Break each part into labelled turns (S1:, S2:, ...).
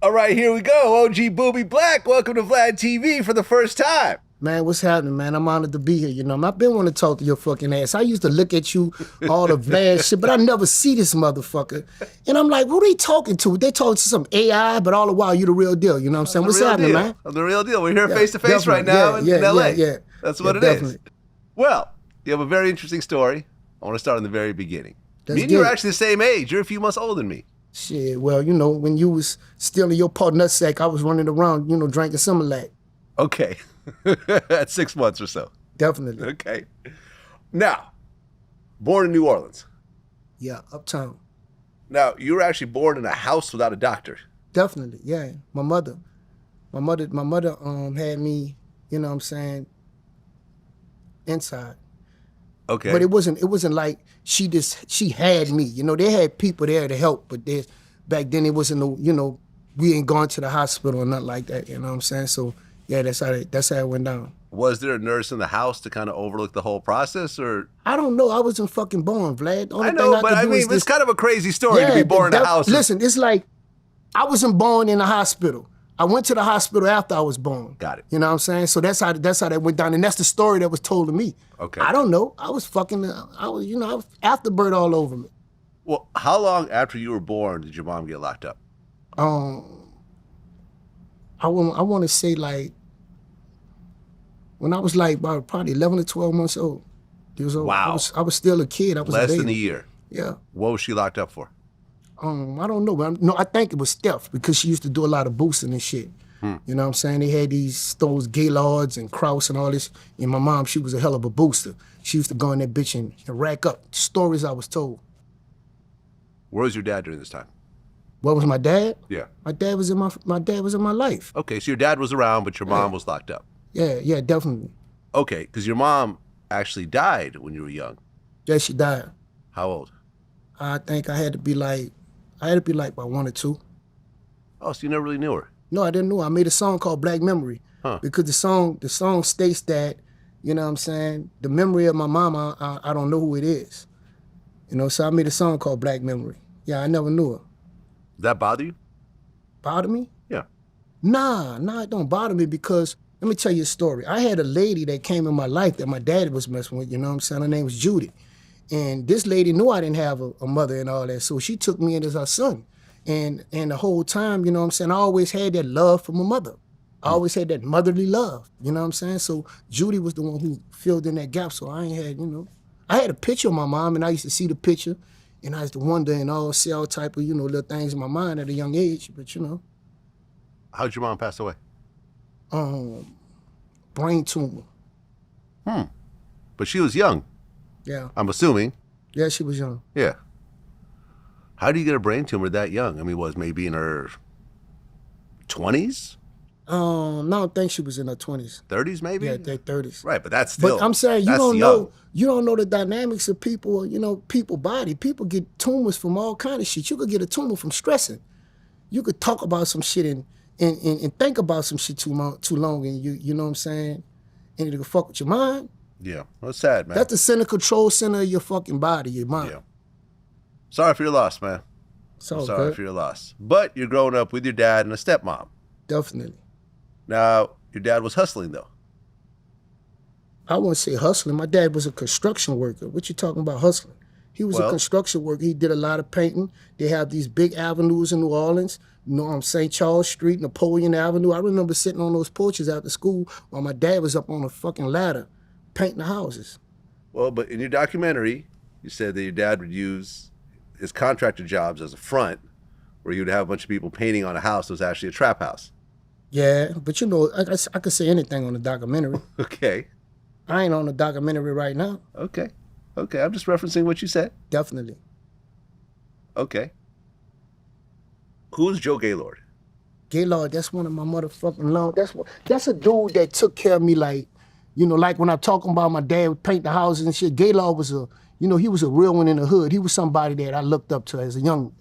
S1: All right, here we go. OG Boobie Black, welcome to Vlad TV for the first time.
S2: Man, what's happening, man? I'm honored to be here. You know, I've been wanting to talk to your fucking ass. I used to look at you, all the Vlad shit, but I never see this motherfucker. And I'm like, what are they talking to? They talking to some AI, but all the while you the real deal. You know what I'm saying? What's happening, man?
S1: I'm the real deal. We're here face to face right now in LA.
S2: Yeah.
S1: That's what it is. Well, you have a very interesting story. I want to start in the very beginning. Me and you are actually the same age. You're a few months older than me.
S2: Shit, well, you know, when you was still in your pot nutsack, I was running around, you know, drinking Similac.
S1: Okay. At 6 months or so.
S2: Definitely.
S1: Okay. Now, born in New Orleans.
S2: Yeah, uptown.
S1: Now, you were actually born in a house without a doctor.
S2: Definitely, yeah. My mother had me, you know what I'm saying, inside.
S1: Okay.
S2: But it wasn't like she had me. You know, they had people there to help, but back then it wasn't no, you know, we ain't gone to the hospital or nothing like that, you know what I'm saying? So yeah, that's how it went down.
S1: Was there a nurse in the house to kind of overlook the whole process, or?
S2: I don't know. I wasn't fucking born, Vlad.
S1: I know, but I mean, it's kind of a crazy story to be born in a house.
S2: Listen, it's like I wasn't born in a hospital. I went to the hospital after I was born.
S1: Got it.
S2: You know what I'm saying? So that's how that went down, and that's the story that was told to me.
S1: Okay.
S2: I don't know. I was afterbirth all over me.
S1: Well, how long after you were born did your mom get locked up?
S2: I want to say like when I was like about probably 11 or 12 months old.
S1: Wow.
S2: I was still a kid. I was
S1: less
S2: a baby.
S1: than a year.
S2: Yeah.
S1: What was she locked up for?
S2: I don't know, but I think it was theft because she used to do a lot of boosting and shit. You know what I'm saying? They had those Gaylords and Kraus and all this. And my mom, she was a hell of a booster. She used to go in that bitch and rack up stories I was told.
S1: Where was your dad during this time?
S2: What was my dad?
S1: Yeah.
S2: My dad was in my life.
S1: Okay, so your dad was around, but your mom was locked up.
S2: Yeah, definitely.
S1: Okay, because your mom actually died when you were young.
S2: Yeah, she died.
S1: How old?
S2: I think I had to be like about 1 or 2.
S1: Oh, so you never really knew her?
S2: No, I didn't know. I made a song called Black Memory. Because the song states that, you know what I'm saying, the memory of my mama, I don't know who it is. You know, so I made a song called Black Memory. Yeah, I never knew her.
S1: Does that bother you?
S2: Bother me?
S1: Yeah.
S2: Nah, it don't bother me because, let me tell you a story. I had a lady that came in my life that my daddy was messing with, you know what I'm saying? Her name was Judy. And this lady knew I didn't have a mother and all that, so she took me in as her son. And the whole time, you know what I'm saying, I always had that love for my mother. I always had that motherly love, you know what I'm saying? So Judy was the one who filled in that gap, so I ain't had, you know. I had a picture of my mom, and I used to see the picture, and I used to wonder and see all type of, you know, little things in my mind at a young age, but, you know.
S1: How'd your mom pass away?
S2: Brain tumor.
S1: But she was young.
S2: Yeah.
S1: I'm assuming.
S2: Yeah, she was young.
S1: Yeah. How do you get a brain tumor that young? I mean, was maybe in her 20s?
S2: No, I don't think she was in her 20s.
S1: 30s maybe?
S2: Yeah, their 30s.
S1: Right, but that's still.
S2: But I'm saying you don't
S1: young.
S2: know the dynamics of people, you know, people body. People get tumors from all kind of shit. You could get a tumor from stressing. You could talk about some shit and think about some shit too long, and you know what I'm saying? And it could fuck with your mind.
S1: Yeah, that's sad, man.
S2: That's the center control center of your fucking body, your mind.
S1: Yeah. Sorry for your loss, man.
S2: So
S1: sorry for your loss. But you're growing up with your dad and a stepmom.
S2: Definitely.
S1: Now, your dad was hustling, though.
S2: I wouldn't say hustling. My dad was a construction worker. What you talking about hustling? He was a construction worker. He did a lot of painting. They have these big avenues in New Orleans. You know, St. Charles Street, Napoleon Avenue. I remember sitting on those porches after school while my dad was up on a fucking ladder painting the houses.
S1: Well, but in your documentary, you said that your dad would use his contractor jobs as a front where you would have a bunch of people painting on a house that was actually a trap house.
S2: Yeah, but you know, I could say anything on the documentary.
S1: Okay.
S2: I ain't on the documentary right now.
S1: Okay. Okay, I'm just referencing what you said.
S2: Definitely.
S1: Okay. Who's Joe Gaylord?
S2: Gaylord, that's one of my motherfucking long. That's a dude that took care of me, like, you know, like when I'm talking about my dad would paint the houses and shit. Gaylord was he was a real one in the hood. He was somebody that I looked up to as a young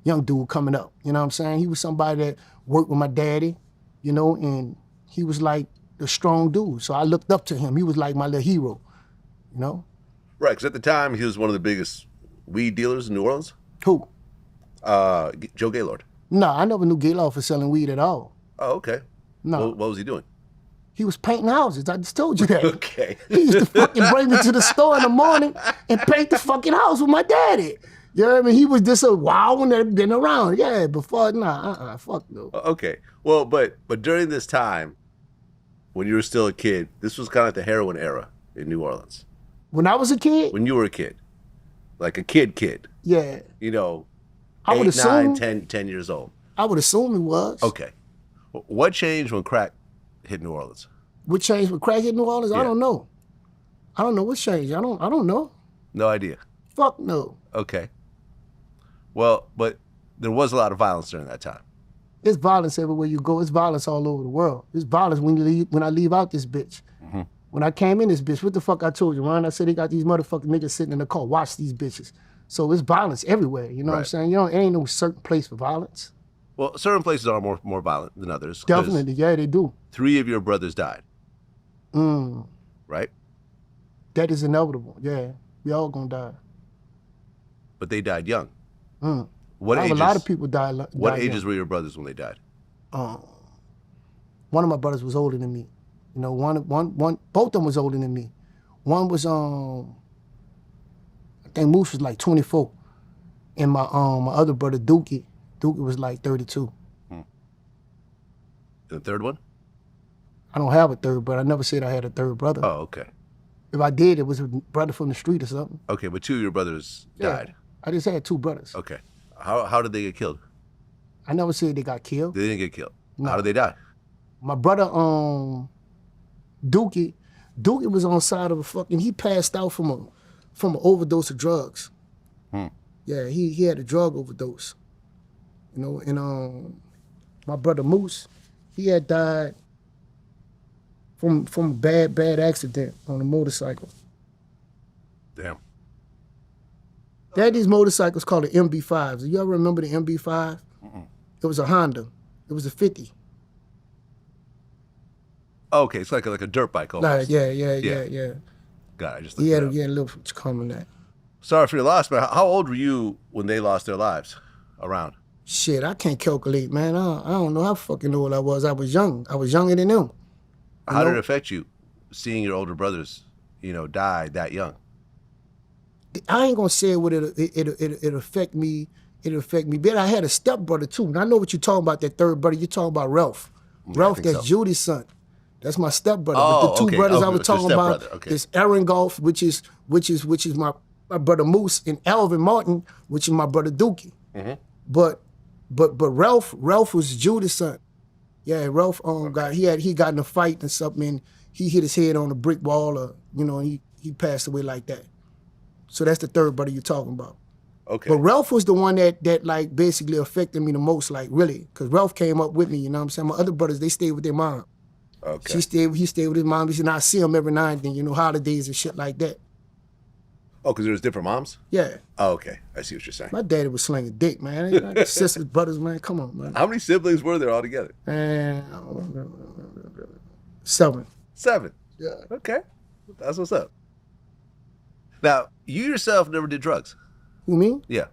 S2: dude coming up. You know what I'm saying? He was somebody that worked with my daddy, you know, and he was like the strong dude. So I looked up to him. He was like my little hero, you know?
S1: Right, because at the time, he was one of the biggest weed dealers in New Orleans.
S2: Who?
S1: Joe Gaylord.
S2: No, I never knew Gaylord for selling weed at all.
S1: Oh, okay.
S2: No.
S1: What was he doing?
S2: He was painting houses. I just told you that.
S1: Okay.
S2: He used to fucking bring me to the store in the morning and paint the fucking house with my daddy. You know what I mean? He was just a wild one that had been around. Yeah, before, fuck no.
S1: Okay. Well, but during this time, when you were still a kid, this was kind of the heroin era in New Orleans.
S2: When I was a kid?
S1: When you were a kid. Like a kid.
S2: Yeah.
S1: You know,
S2: I would
S1: 8,
S2: assume,
S1: 9, 10 years old.
S2: I would assume it was.
S1: Okay. What changed when crack hit New Orleans?
S2: What changed when crack hit New Orleans?
S1: Yeah.
S2: I don't know. I don't know what changed. I don't know.
S1: No idea.
S2: Fuck no.
S1: Okay. Well, but there was a lot of violence during that time.
S2: There's violence everywhere you go. It's violence all over the world. There's violence when I leave out this bitch.
S1: Mm-hmm.
S2: When I came in this bitch, what the fuck I told you, Ron? I said they got these motherfucking niggas sitting in the car. Watch these bitches. So it's violence everywhere. You know what I'm saying? You know, it ain't no certain place for violence.
S1: Well, certain places are more violent than others.
S2: Definitely, yeah, they do.
S1: 3 of your brothers died. Right?
S2: That is inevitable. Yeah, we all gonna die.
S1: But they died young. What ages?
S2: A lot of people died.
S1: What ages were your brothers when they died?
S2: One of my brothers was older than me. You know, both of them was older than me. One was I think Moose was like 24, and my other brother Dookie was like 32.
S1: The third one?
S2: I don't have a third brother. I never said I had a third brother.
S1: Oh, okay.
S2: If I did, it was a brother from the street or something.
S1: Okay, but 2 of your brothers died.
S2: I just had 2 brothers.
S1: Okay. How did they get killed?
S2: I never said they got killed.
S1: They didn't get killed.
S2: No.
S1: How did they die?
S2: My brother, Dookie was on side of a fucking, he passed out from an overdose of drugs. Yeah, he had a drug overdose. You know, and my brother Moose, he had died from a bad accident on a motorcycle.
S1: Damn.
S2: They had these motorcycles called the MB5s. Do you ever remember the MB5? It was a Honda. It was a 50.
S1: Okay, it's like a dirt bike almost.
S2: Yeah.
S1: God, I just
S2: He had
S1: looked it up.
S2: a little common that.
S1: Sorry for your loss, man. How old were you when they lost their lives? Around?
S2: Shit, I can't calculate, man. I don't know how fucking old I was. I was young. I was younger than them.
S1: How did it affect you, seeing your older brothers, die that young?
S2: I ain't gonna say it affect me. It affect me. But I had a stepbrother too. And I know what you're talking about. That third brother. You're talking about Ralph. Ralph, that's so. Judy's son. That's my stepbrother.
S1: Oh,
S2: but the two brothers I was talking about is Aaron Golf, which is my brother Moose, and Alvin Martin, which is my brother Dookie. But Ralph was Judy's son. Yeah, Ralph he got in a fight and something, and he hit his head on a brick wall, and he passed away like that. So that's the third brother you're talking about.
S1: Okay.
S2: But Ralph was the one that like basically affected me the most, like really, because Ralph came up with me. You know what I'm saying? My other brothers, they stayed with their mom.
S1: Okay.
S2: He stayed with his mom. He said, I see him every now and then, holidays and shit like that.
S1: Oh, because there was different moms?
S2: Yeah.
S1: Oh, okay. I see what you're saying.
S2: My daddy was slinging dick, man. Sisters, brothers, man. Come on, man.
S1: How many siblings were there altogether?
S2: 7.
S1: 7?
S2: Yeah.
S1: Okay. That's what's up. Now, you yourself never did drugs.
S2: Who, me?
S1: Yeah.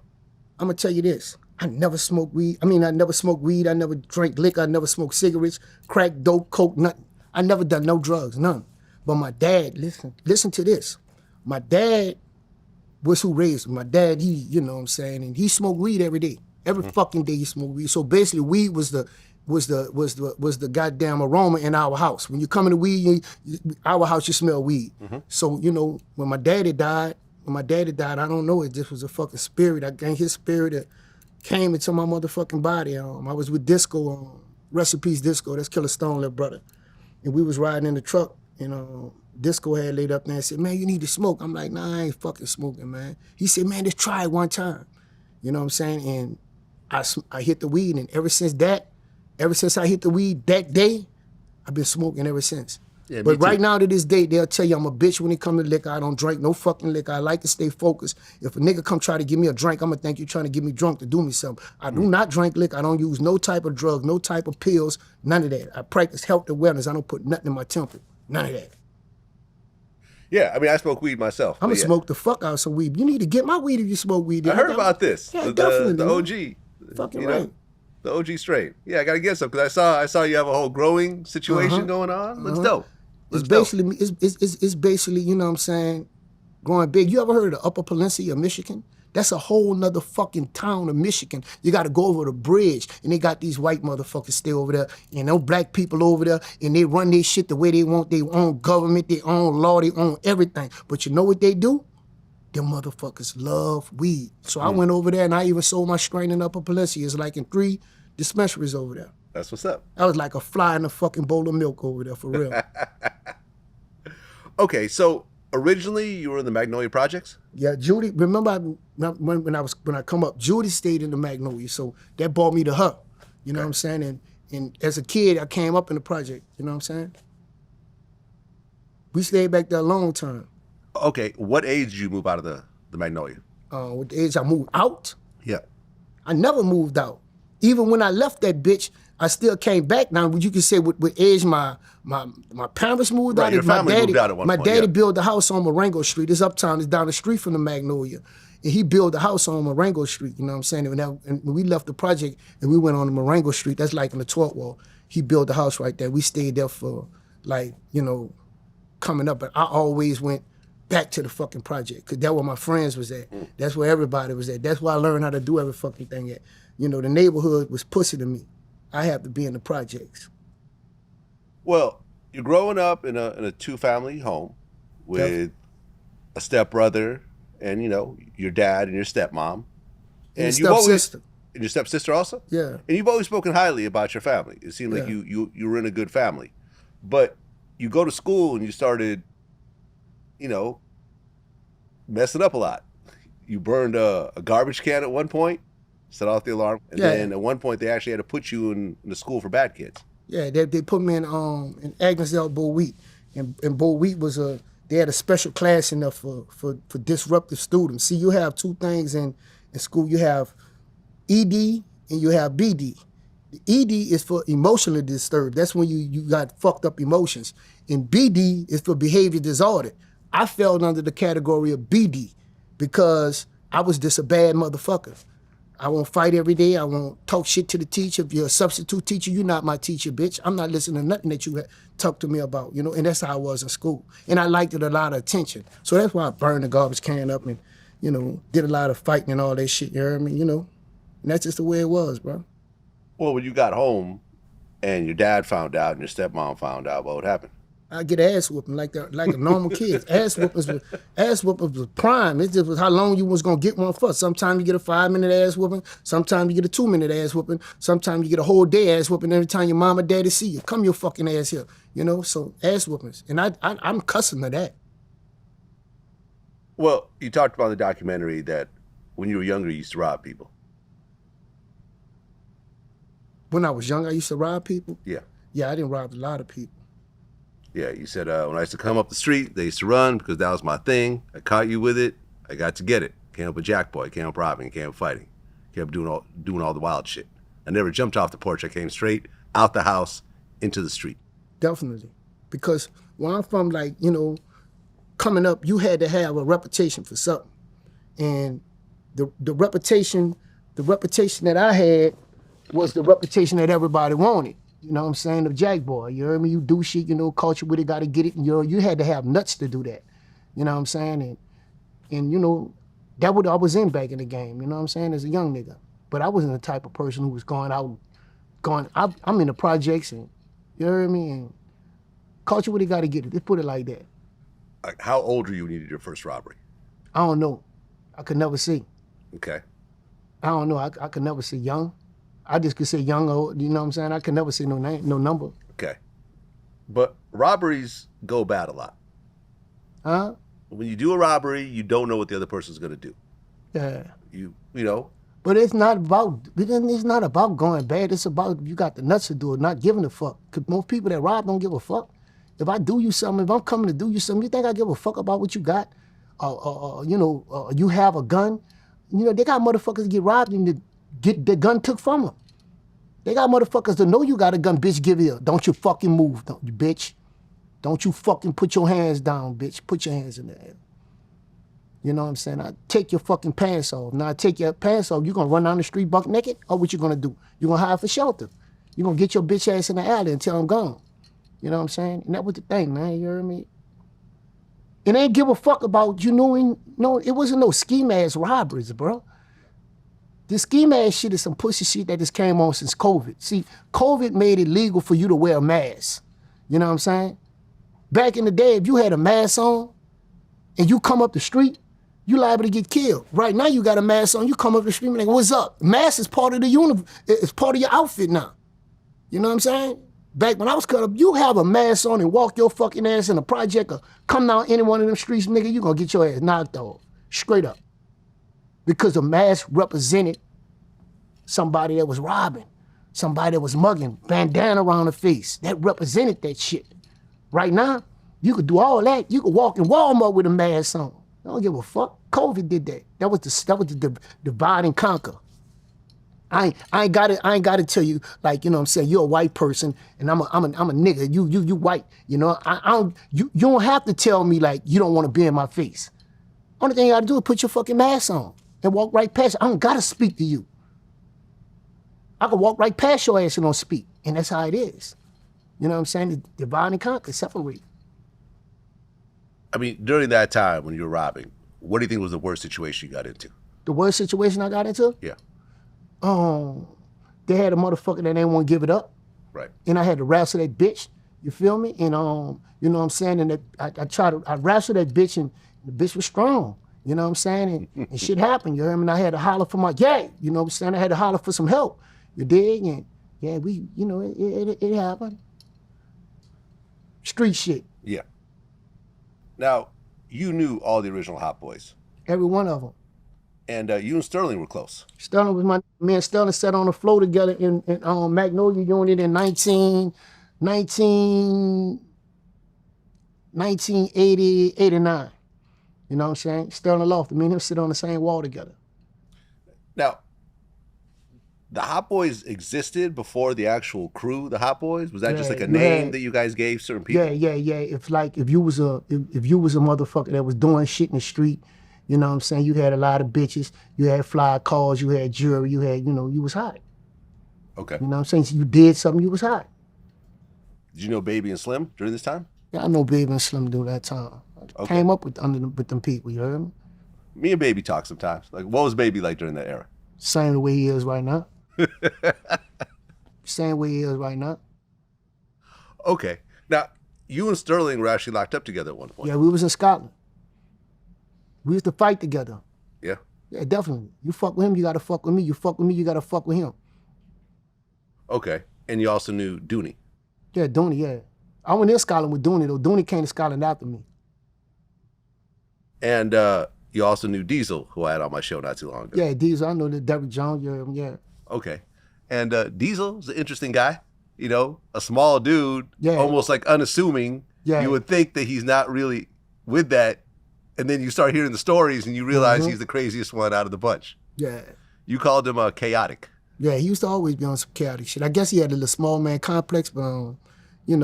S2: I'm going to tell you this. I never smoked weed. I never smoked weed. I never drank liquor. I never smoked cigarettes, crack, dope, coke, nothing. I never done no drugs, none. But my dad, listen to this. My dad was who raised me. My dad, he, you know what I'm saying, and he smoked weed every day. Every fucking day he smoked weed. So basically weed was the goddamn aroma in our house. When you come into weed, our house, you smell weed. So, when my daddy died, I don't know, it just was a fucking spirit. I think his spirit came into my motherfucking body. I was with Disco, rest in peace Disco, that's Killer Stone, little brother. And we was riding in the truck, Disco had laid up there and said, man, you need to smoke. I'm like, nah, I ain't fucking smoking, man. He said, man, just try it one time. You know what I'm saying? And I hit the weed, and ever since I hit the weed that day, I've been smoking ever since.
S1: Yeah,
S2: but right now to this day, they'll tell you I'm a bitch when it comes to liquor. I don't drink no fucking liquor. I like to stay focused. If a nigga come try to give me a drink, I'm gonna think you're trying to get me drunk to do me something. I do not drink liquor. I don't use no type of drug, no type of pills, none of that. I practice health awareness. I don't put nothing in my temple. None of that.
S1: Yeah, I smoke weed myself.
S2: I'm gonna smoke the fuck out of some weed. You need to get my weed if you smoke weed.
S1: I heard about this.
S2: Yeah, definitely.
S1: The OG.
S2: Fucking right.
S1: The OG strain. Yeah, I gotta get some because I saw you have a whole growing situation going on. Looks dope.
S2: It's
S1: Looks dope.
S2: basically it's basically, you know what I'm saying, growing big. You ever heard of Upper Peninsula of Michigan? That's a whole nother fucking town of Michigan. You got to go over the bridge, and they got these white motherfuckers stay over there, and no black people over there, and they run their shit the way they want. They own government, they own law, they own everything. But you know what they do? Them motherfuckers love weed. So I went over there, and I even sold my strain in Upper Peninsula. It's like in 3 dispensaries over there.
S1: That's what's up.
S2: I was like a fly in a fucking bowl of milk over there, for real.
S1: Okay, so originally you were in the Magnolia projects.
S2: Yeah, Judy. Remember when I come up, Judy stayed in the Magnolia, so that brought me to her. You know what I'm saying? And as a kid, I came up in the project. You know what I'm saying? We stayed back there a long time.
S1: Okay, what age did you move out of the Magnolia?
S2: With the age I moved out,
S1: Yeah.
S2: I never moved out. Even when I left that bitch, I still came back. Now, you can say with age, my parents moved
S1: Right,
S2: out.
S1: your family moved out at one
S2: my
S1: point,
S2: daddy
S1: yeah.
S2: built a house on Marengo Street. It's uptown. It's down the street from the Magnolia. And he built a house on Marengo Street, you know what I'm saying? And when we left the project and we went on the Marengo Street, that's like in the 12th wall, he built a house right there. We stayed there for, like, you know, coming up. But I always went back to the fucking project because that's where my friends was at. That's where everybody was at. That's where I learned how to do every fucking thing at. You know, the neighborhood was pussy to me. I have to be in the projects.
S1: Well, you're growing up in a 2-family home with a stepbrother and, you know, your dad and your stepmom.
S2: And
S1: you've always,
S2: stepsister.
S1: and your stepsister also?
S2: Yeah.
S1: And you've always spoken highly about your family. It seemed like
S2: Yeah.
S1: you were in a good family. But you go to school and you started, you know, messing up a lot. You burned a garbage can at one point, set off the alarm. And then at one point they actually had to put you in the school for bad kids.
S2: Yeah, they put me in Agnes L. Bull Wheat. And Bull Wheat was they had a special class in there for disruptive students. See, you have 2 things in school. You have ED and you have BD. The ED is for emotionally disturbed. That's when you got fucked up emotions. And BD is for behavior disorder. I fell under the category of BD because I was just a bad motherfucker. I won't fight every day. I won't talk shit to the teacher. If you're a substitute teacher, you're not my teacher, bitch. I'm not listening to nothing that you talk to me about, you know, and that's how I was in school. And I liked it a lot of attention. So that's why I burned the garbage can up and, you know, did a lot of fighting and all that shit, you hear me, you know? And that's just the way it was, bro.
S1: Well, when you got home and your dad found out and your stepmom found out, what would happen?
S2: I get ass whooping like a normal kid. Ass whoopings was prime. It just was how long you was gonna get one for. Sometimes you get a 5-minute ass whooping. Sometimes you get a 2-minute ass whooping. Sometimes you get a whole day ass whooping. Every time your mom or daddy see you, come your fucking ass here. You know, so ass whoopings, and I'm cussing to that.
S1: Well, you talked about in the documentary that when you were younger, you used to rob people.
S2: When I was young, I used to rob people.
S1: Yeah.
S2: Yeah, I didn't rob a lot of people.
S1: Yeah, you said when I used to come up the street, they used to run because that was my thing. I caught you with it. I got to get it. Can't help a jack boy. Can't help robbing. Can't help fighting. Kept doing all the wild shit. I never jumped off the porch. I came straight out the house into the street.
S2: Definitely, because where I'm from, like, you know, coming up, you had to have a reputation for something, and the reputation that I had was the reputation that everybody wanted. You know what I'm saying? The jack boy. You heard me? You do shit, you know, culture with it, gotta get it. And you had to have nuts to do that. You know what I'm saying? And you know, that what I was in back in the game, you know what I'm saying, as a young nigga. But I wasn't the type of person who was I'm in the projects and, you heard me? And culture with it, gotta get it. Let's put it like that.
S1: Like, how old were you when you did your first robbery?
S2: I don't know. I could never see.
S1: Okay.
S2: I don't know. I could never say young. I just could say young or old, you know what I'm saying? I could never say no name, no number.
S1: Okay. But robberies go bad a lot.
S2: Huh?
S1: When you do a robbery, you don't know what the other person's going to do.
S2: Yeah.
S1: You know.
S2: But it's not about going bad. It's about you got the nuts to do it, not giving a fuck. Because most people that rob don't give a fuck. If I do you something, if I'm coming to do you something, you think I give a fuck about what you got? You know, you have a gun. You know, they got motherfuckers get robbed and to get the gun took from them. They got motherfuckers that know you got a gun, bitch, give it up. Don't you fucking move, don't you, bitch. Don't you fucking put your hands down, bitch. Put your hands in the air. You know what I'm saying? I take your fucking pants off. Now I take your pants off, you gonna run down the street buck naked? Or what you gonna do? You gonna hide for shelter. You gonna get your bitch ass in the alley until I'm gone. You know what I'm saying? And that was the thing, man, you heard me? And they ain't give a fuck about you knowing, no, it wasn't no scheme ass robberies, bro. This scheme ass shit is some pussy shit that just came on since COVID. See, COVID made it legal for you to wear a mask. You know what I'm saying? Back in the day, if you had a mask on and you come up the street, you liable to get killed. Right now, you got a mask on, you come up the street and like, what's up? Mask is part of the uniform, it's part of your outfit now. You know what I'm saying? Back when I was cut up, you have a mask on and walk your fucking ass in a project or come down any one of them streets, nigga, you gonna get your ass knocked off. Straight up. Because the mask represented somebody that was robbing, somebody that was mugging, bandana around the face. That represented that shit. Right now, you could do all that. You could walk in Walmart with a mask on. I don't give a fuck. COVID did that. That was the divide and conquer. I ain't got to tell you, like, you know what I'm saying, you're a white person and I'm a nigga. You white. You know, you don't have to tell me like you don't want to be in my face. Only thing you gotta do is put your fucking mask on and walk right past you. I don't gotta speak to you. I can walk right past your ass and don't speak. And that's how it is. You know what I'm saying? Divide and conquer, separate.
S1: I mean, during that time when you were robbing, what do you think was the worst situation you got into?
S2: The worst situation I got into?
S1: Yeah.
S2: They had a motherfucker that didn't want to give it up.
S1: Right.
S2: And I had to wrestle that bitch. You feel me? And you know what I'm saying? And I wrestled that bitch and the bitch was strong. You know what I'm saying? And shit happened. You heard me? And I had to holler for my gang. You know what I'm saying? I had to holler for some help. You dig? And yeah, it happened. Street shit.
S1: Yeah. Now, you knew all the original Hot Boys.
S2: Every one of them.
S1: And you and Sterling were close.
S2: Sterling was me and Sterling sat on the floor together in Magnolia unit in 1980, 89. You know what I'm saying? Sterling Lofton, me and him sit on the same wall together.
S1: Now, the Hot Boys existed before the actual crew, the Hot Boys? Was that just like a name that you guys gave certain people?
S2: Yeah. If you was a motherfucker that was doing shit in the street, you know what I'm saying? You had a lot of bitches, you had fly cars, you had jewelry, you had, you was hot.
S1: Okay.
S2: You know what I'm saying? So you did something, you was hot.
S1: Did you know Baby and Slim during this time?
S2: Yeah, I know Baby and Slim during that time. I came up with them people, you heard me?
S1: Me and Baby talk sometimes. Like, what was Baby like during that era?
S2: Same the way he is right now. Same way he is right now.
S1: Okay. Now, you and Sterling were actually locked up together at one point.
S2: Yeah, we was in Scotland. We used to fight together.
S1: Yeah?
S2: Yeah, definitely. You fuck with him, you gotta fuck with me. You fuck with me, you gotta fuck with him.
S1: Okay. And you also knew Dooney.
S2: Yeah, Dooney, yeah. I went in Scotland with Dooney, though. Dooney came to Scotland after me.
S1: And you also knew Diesel, who I had on my show not too long ago.
S2: Yeah, Diesel, I know that Derrick Jones, yeah.
S1: Okay. And Diesel is an interesting guy. You know, a small dude, almost like unassuming. Yeah. You would think that he's not really with that. And then you start hearing the stories and you realize he's the craziest one out of the bunch.
S2: Yeah.
S1: You called him chaotic.
S2: Yeah, he used to always be on some chaotic shit. I guess he had a little small man complex, but, he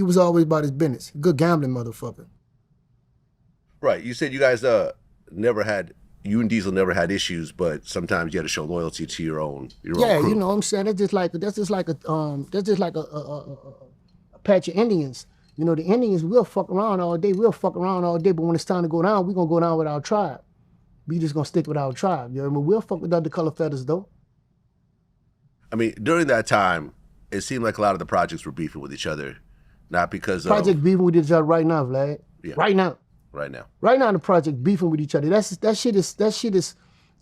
S2: was always about his business. Good gambling motherfucker.
S1: Right. You said you guys you and Diesel never had issues, but sometimes you had to show loyalty to your own crew.
S2: You know what I'm saying? That's just like a patch of Indians. You know, the Indians, we'll fuck around all day, but when it's time to go down, we're gonna go down with our tribe. We just gonna stick with our tribe. You know what I mean? We'll fuck with other color feathers though.
S1: I mean, during that time, it seemed like a lot of the projects were beefing with each other, not because
S2: project beefing with each other right now, Vlad. Yeah. Right now. The project beefing with each other. That shit is it's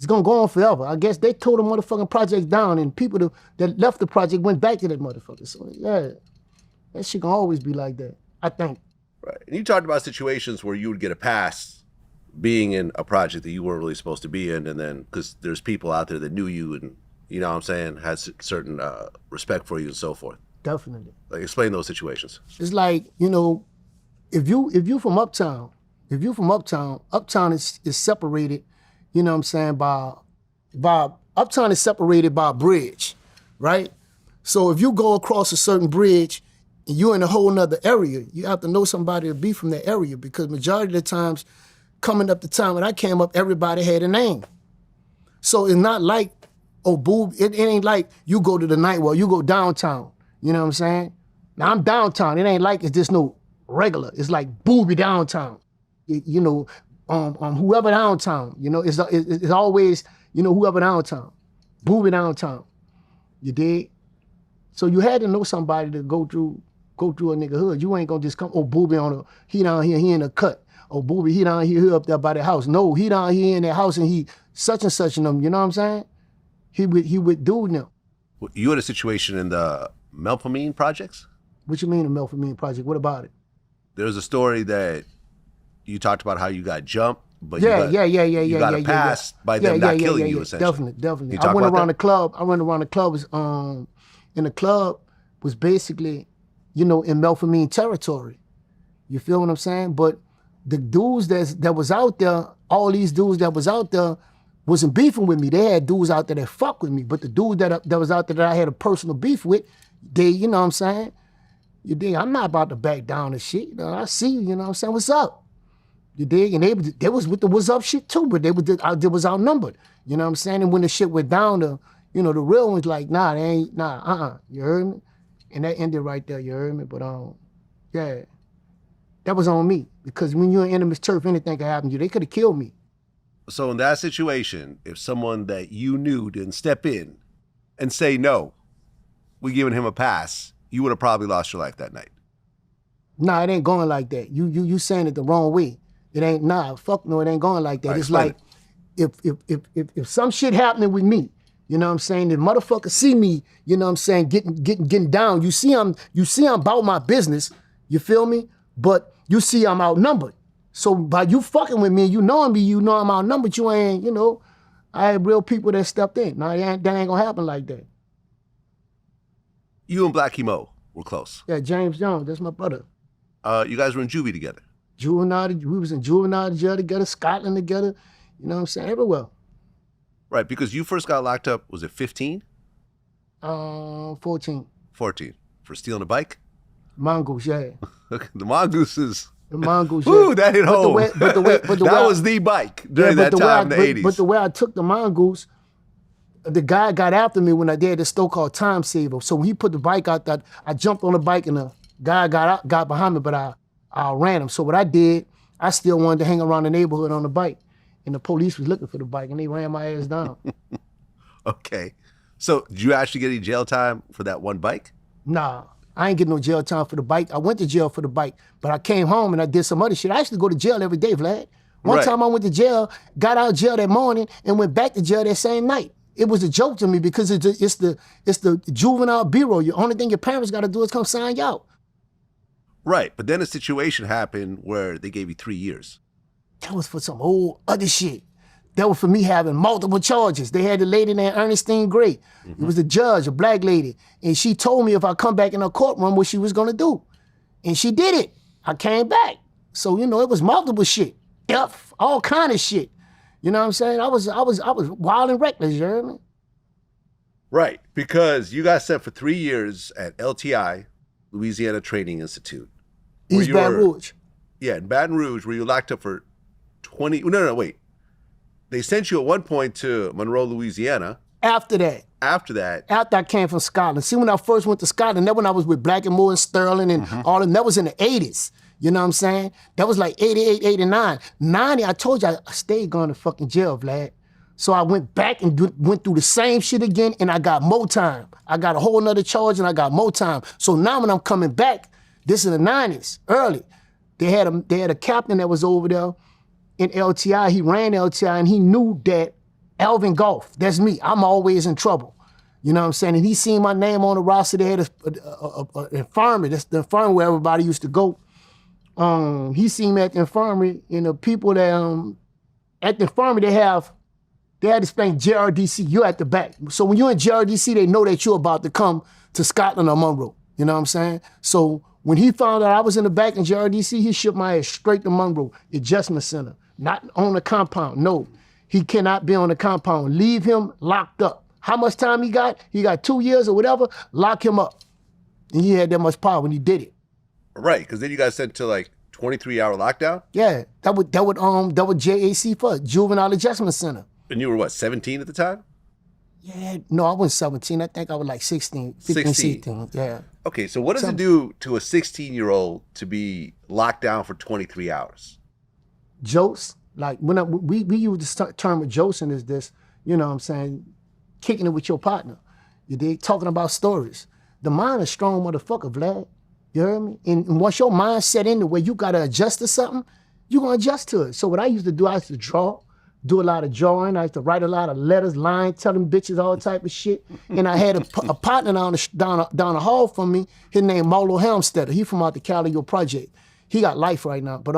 S2: gonna go on forever. I guess they tore the motherfucking project down, and people that left the project went back to that motherfucker. So yeah, that shit gonna always be like that, I think.
S1: Right. And you talked about situations where you would get a pass being in a project that you weren't really supposed to be in, and then because there's people out there that knew you and you know what I'm saying, had certain respect for you and so forth.
S2: Definitely.
S1: Like, explain those situations.
S2: It's like, if you from Uptown, Uptown is separated, you know what I'm saying, by Uptown is separated by a bridge, right? So if you go across a certain bridge and you're in a whole nother area, you have to know somebody to be from that area, because majority of the times coming up the time when I came up, everybody had a name. So it's not like, oh, boob, it ain't like you go to the night world, you go downtown. You know what I'm saying? Now I'm downtown. It ain't like it's just no regular. It's like Boobie downtown. You know, whoever downtown. You know, it's always, you know, whoever downtown. Boobie downtown. You dig? So you had to know somebody to go through a nigga hood. You ain't gonna just come, oh, Boobie he down here, he in a cut. Oh, Boobie, he down here, he up there by the house. No, he down here in that house and he such and such in them. You know what I'm saying? He would do them.
S1: You had a situation in the Melpomene projects?
S2: What you mean the Melpomene project? What about it?
S1: There was a story that you talked about how you got jumped, but you got a pass by them not killing you, essentially.
S2: Definitely. I went around the club. And the club was basically, you know, in Melpomene territory. You feel what I'm saying? But the dudes that was out there, all these dudes that was out there wasn't beefing with me. They had dudes out there that fuck with me. But the dude that was out there that I had a personal beef with, they, you know what I'm saying? You dig? I'm not about to back down and shit. You know, I see you, you know what I'm saying? What's up? You dig? And they was with the what's up shit too, but they was outnumbered. You know what I'm saying? And when the shit went down to, you know, the real ones like, nah, they ain't, you heard me? And that ended right there, you heard me? But yeah, that was on me. Because when you're in enemy's turf, anything can happen to you. They could have killed me.
S1: So in that situation, if someone that you knew didn't step in and say, no, we giving him a pass, you would have probably lost your life that night.
S2: Nah, it ain't going like that. You saying it the wrong way. It ain't, fuck no, it ain't going like that.
S1: Right,
S2: it's like, if some shit happening with me, you know what I'm saying, the motherfucker see me, you know what I'm saying, getting down. You see I'm about my business, you feel me? But you see I'm outnumbered. So by you fucking with me, you knowing me, you know I'm outnumbered, you ain't, you know, I had real people that stepped in. Nah, that ain't gonna happen like that.
S1: You and Black Emo were close.
S2: Yeah, James Jones, that's my brother.
S1: You guys were in juvie together.
S2: We was in juvenile jail together, Scotland together, you know what I'm saying, everywhere.
S1: Right, because you first got locked up, was it 15?
S2: 14.
S1: 14. For stealing a bike?
S2: Mongoose, yeah.
S1: The mongooses.
S2: The mongoose,
S1: Ooh,
S2: yeah.
S1: that hit home. That was the bike during that time in the 80s.
S2: But the way I took the mongoose, the guy got after me when I did this store called Time Saver. So when he put the bike out there, I jumped on the bike and the guy got behind me, but I ran him. So what I did, I still wanted to hang around the neighborhood on the bike. And the police was looking for the bike and they ran my ass down.
S1: Okay. So did you actually get any jail time for that one bike?
S2: Nah, I ain't getting no jail time for the bike. I went to jail for the bike, but I came home and I did some other shit. I actually go to jail every day, Vlad. One time I went to jail, got out of jail that morning and went back to jail that same night. It was a joke to me because it's the juvenile bureau. The only thing your parents got to do is come sign you out.
S1: Right, but then a situation happened where they gave you 3 years.
S2: That was for some old other shit. That was for me having multiple charges. They had the lady named Ernestine Gray. It was the judge, a black lady. And she told me if I come back in her courtroom what she was gonna do. And she did it. I came back. So, you know, it was multiple shit. Death, all kind of shit. You know what I'm saying? I was wild and reckless, you heard me?
S1: Right, because you got sent for 3 years at LTI, Louisiana Training Institute.
S2: East Baton Rouge.
S1: Yeah, in Baton Rouge, where you locked up for 20, no, wait. They sent you at one point to Monroe, Louisiana.
S2: After that.
S1: After
S2: I came from Scotland. See, when I first went to Scotland, that when I was with Black and Moore and Sterling and all of them, that was in the 80s. You know what I'm saying? That was like 88, 89. 90, I told you I stayed going to fucking jail, Vlad. So I went back and went through the same shit again and I got more time. I got a whole nother charge and I got more time. So now when I'm coming back, this is the 90s, early. They had a captain that was over there in LTI. He ran LTI and he knew that Alvin Goff, that's me. I'm always in trouble. You know what I'm saying? And he seen my name on the roster. They had an infirmary. That's the infirmary where everybody used to go. He seen me at the infirmary, and the people that at the infirmary they had to explain JRDC. You're at the back. So when you're in JRDC, they know that you're about to come to Scotland or Monroe. You know what I'm saying? So when he found out I was in the back in JRDC, he shipped my ass straight to Monroe Adjustment Center. Not on the compound. No, he cannot be on the compound. Leave him locked up. How much time he got? He got 2 years or whatever. Lock him up. And he had that much power when he did it.
S1: Right, because then you got sent to like 23-hour lockdown?
S2: Yeah, that would JAC for Juvenile Adjustment Center.
S1: And you were what, 17 at the time?
S2: Yeah, no, I wasn't 17. I think I was like 16, 15, 16. Yeah.
S1: Okay, so what does it do to a 16-year-old to be locked down for 23 hours?
S2: Jokes, like we use the term of josing is this, you know what I'm saying, kicking it with your partner. You dig? Talking about stories. The mind is strong motherfucker, Vlad. You heard me? And once your mind set in the way you gotta adjust to something, you're gonna adjust to it. So what I used to do, I used to draw, do a lot of drawing. I used to write a lot of letters, lines, telling bitches all type of shit. And I had a partner down the hall from me. His name Marlo Helmstetter. He from out the Calio Project. He got life right now. But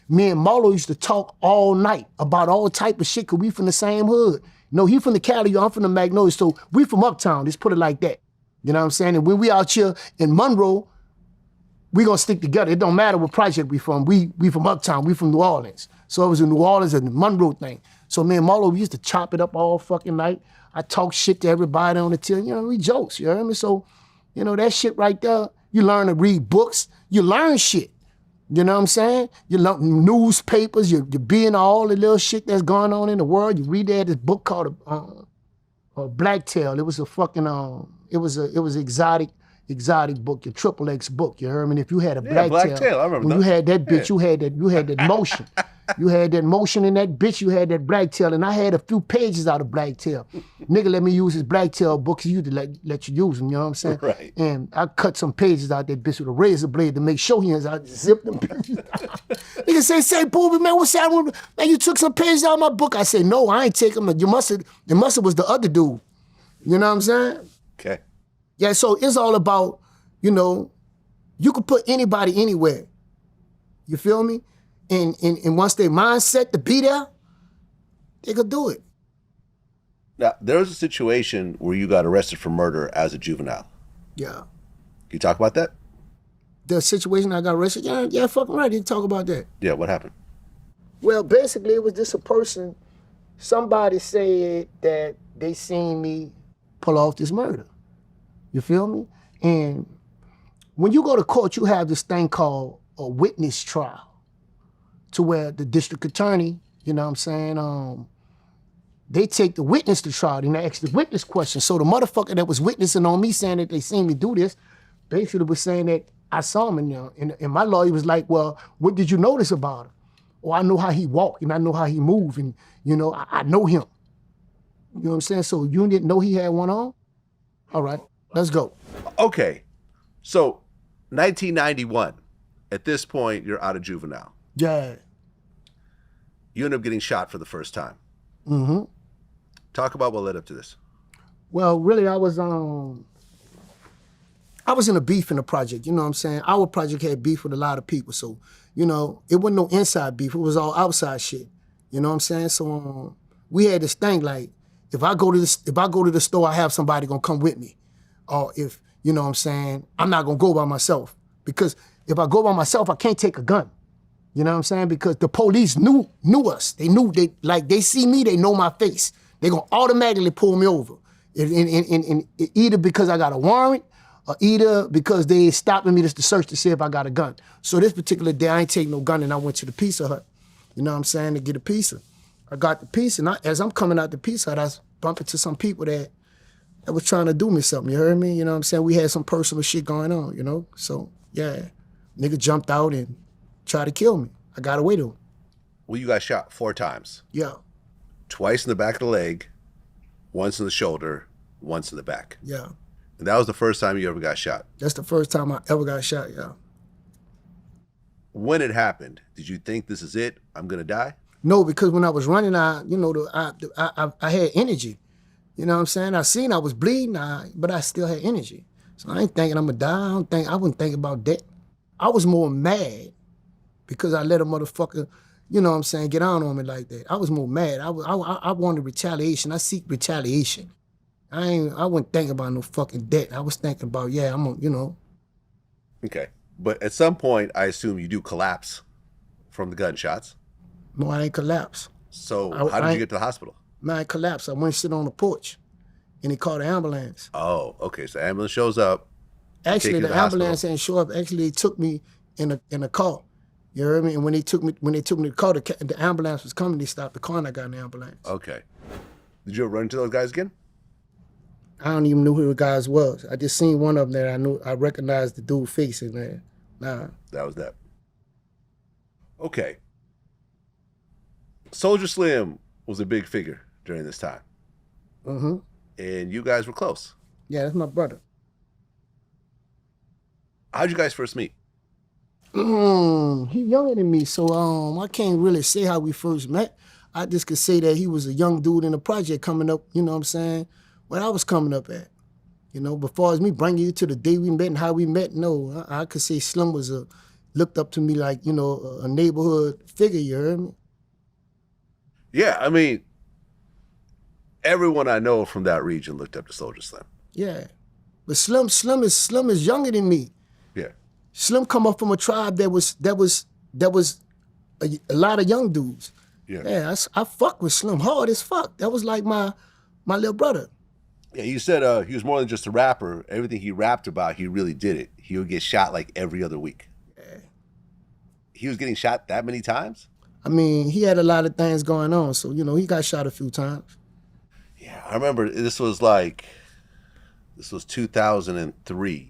S2: me and Marlo used to talk all night about all type of shit because we from the same hood. No, he from the Calio, I'm from the Magnolia. So we from uptown. Just put it like that. You know what I'm saying? And when we out here in Monroe, we gonna stick together. It don't matter what project we from. We from uptown. We from New Orleans. So it was a New Orleans and the Monroe thing. So me and Marlo, we used to chop it up all fucking night. I talk shit to everybody on the till. You know, we jokes. You heard me? So, you know, that shit right there, you learn to read books. You learn shit. You know what I'm saying? You learn newspapers. You're being all the little shit that's going on in the world. You read that this book called Black Tail. It was a fucking it was exotic book, your triple X book. You heard me? And if you had a black tail,
S1: I remember
S2: when you had that bitch, you had that motion. You had that motion in that bitch, you had that black tail. And I had a few pages out of black tail. Nigga let me use his black tail books. He used to let you use them, you know what I'm saying?
S1: Right.
S2: And I cut some pages out that bitch with a razor blade to make sure he has out, zip them pages. Nigga say, Boobie, man, what's that? Man, you took some pages out of my book. I say, no, I ain't taking them. It must have was the other dude. You know what I'm saying?
S1: Okay.
S2: Yeah, so it's all about, you know, you could put anybody anywhere. You feel me? And once their mindset to be there, they could do it.
S1: Now, there was a situation where you got arrested for murder as a juvenile.
S2: Yeah.
S1: Can you talk about that?
S2: The situation I got arrested, yeah, fucking right. You can talk about that.
S1: Yeah, what happened?
S2: Well, basically, it was just a person, somebody said that they seen me pull off this murder. You feel me? And when you go to court, you have this thing called a witness trial, to where the district attorney, you know what I'm saying, they take the witness to trial and they ask the witness questions. So the motherfucker that was witnessing on me saying that they seen me do this, basically was saying that I saw him in there. And my lawyer was like, well, what did you notice about him? Oh, I know how he walked and I know how he moved and, you know, I know him. You know what I'm saying? So you didn't know he had one on? All right, let's go.
S1: Okay, so 1991, at this point, you're out of juvenile.
S2: Yeah.
S1: You end up getting shot for the first time.
S2: Mm-hmm.
S1: Talk about what led up to this.
S2: Well, really, I was in a beef in the project, you know what I'm saying? Our project had beef with a lot of people, so, you know, it wasn't no inside beef, it was all outside shit. You know what I'm saying? So we had this thing like, if I go to the store, I have somebody gonna come with me. Or if, you know what I'm saying, I'm not gonna go by myself. Because if I go by myself, I can't take a gun. You know what I'm saying? Because the police knew us. They see me, they know my face. They gonna automatically pull me over. And either because I got a warrant, or either because they stopping me just to search to see if I got a gun. So this particular day, I ain't take no gun and I went to the Pizza Hut. You know what I'm saying? To get a pizza. I got the pizza and as I'm coming out the Pizza Hut, I was bumping to some people that was trying to do me something, you heard me? You know what I'm saying? We had some personal shit going on, you know? So, yeah, nigga jumped out and tried to kill me. I got away to him.
S1: Well, you got shot 4 times.
S2: Yeah.
S1: Twice in the back of the leg, once in the shoulder, once in the back.
S2: Yeah.
S1: And that was the first time you ever got shot.
S2: That's the first time I ever got shot, yeah.
S1: When it happened, did you think this is it? I'm gonna die?
S2: No, because when I was running, I had energy. You know what I'm saying? I seen I was bleeding, but I still had energy. So I ain't thinking I'm gonna die. I wasn't thinking about that. I was more mad because I let a motherfucker, you know what I'm saying, get on me like that. I was more mad. I wanted retaliation. I seek retaliation. I wasn't thinking about no fucking death. I was thinking about, yeah, I'm gonna, you know.
S1: Okay. But at some point, I assume you do collapse from the gunshots.
S2: No, I ain't collapsed.
S1: So how did you get to the hospital?
S2: Man, I collapsed. I went and sit on the porch, and he called the ambulance.
S1: Oh, okay. So the ambulance shows up.
S2: Actually, the ambulance didn't show up. Actually, they took me in a car, You heard me? And when they took me to the car, the ambulance was coming. They stopped the car, and I got in the ambulance.
S1: Okay. Did you ever run into those guys again?
S2: I don't even know who the guys was. I just seen one of them there. I recognized the dude face in there. Nah.
S1: That was that. Okay. Soldier Slim was a big figure during this time.
S2: Mm-hmm.
S1: And you guys were close.
S2: Yeah, that's my brother.
S1: How'd you guys first meet?
S2: He younger than me, so I can't really say how we first met. I just could say that he was a young dude in the project coming up, you know what I'm saying, when I was coming up at. You know, but far as me bringing you to the day we met and how we met, no, I could say Slim was looked up to me like, you know, a neighborhood figure, you heard me?
S1: Yeah, I mean, everyone I know from that region looked up to Soldier Slim.
S2: Yeah, but Slim is younger than me.
S1: Yeah.
S2: Slim come up from a tribe that was a lot of young dudes. Yeah, I fuck with Slim hard as fuck. That was like my little brother.
S1: Yeah, you said he was more than just a rapper. Everything he rapped about, he really did it. He would get shot like every other week. Yeah. He was getting shot that many times?
S2: I mean, he had a lot of things going on, so, you know, he got shot a few times.
S1: Yeah, I remember this was 2003.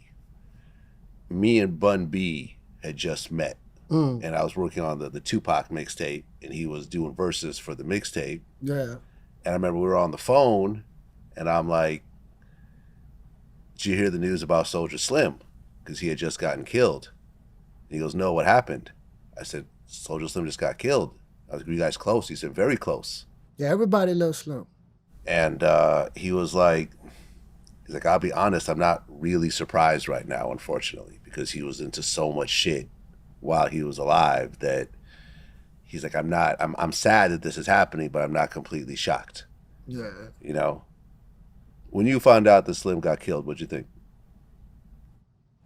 S1: Me and Bun B had just met. And I was working on the Tupac mixtape, and he was doing verses for the mixtape.
S2: Yeah.
S1: And I remember we were on the phone, and I'm like, did you hear the news about Soldier Slim? Because he had just gotten killed. And he goes, no, what happened? I said, Soldier Slim just got killed. I was like, were you guys close? He said, very close.
S2: Yeah, everybody loves Slim.
S1: And he was like, I'll be honest, I'm not really surprised right now, unfortunately, because he was into so much shit while he was alive that he's like, I'm sad that this is happening, but I'm not completely shocked.
S2: Yeah.
S1: You know? When you found out that Slim got killed, what'd you think?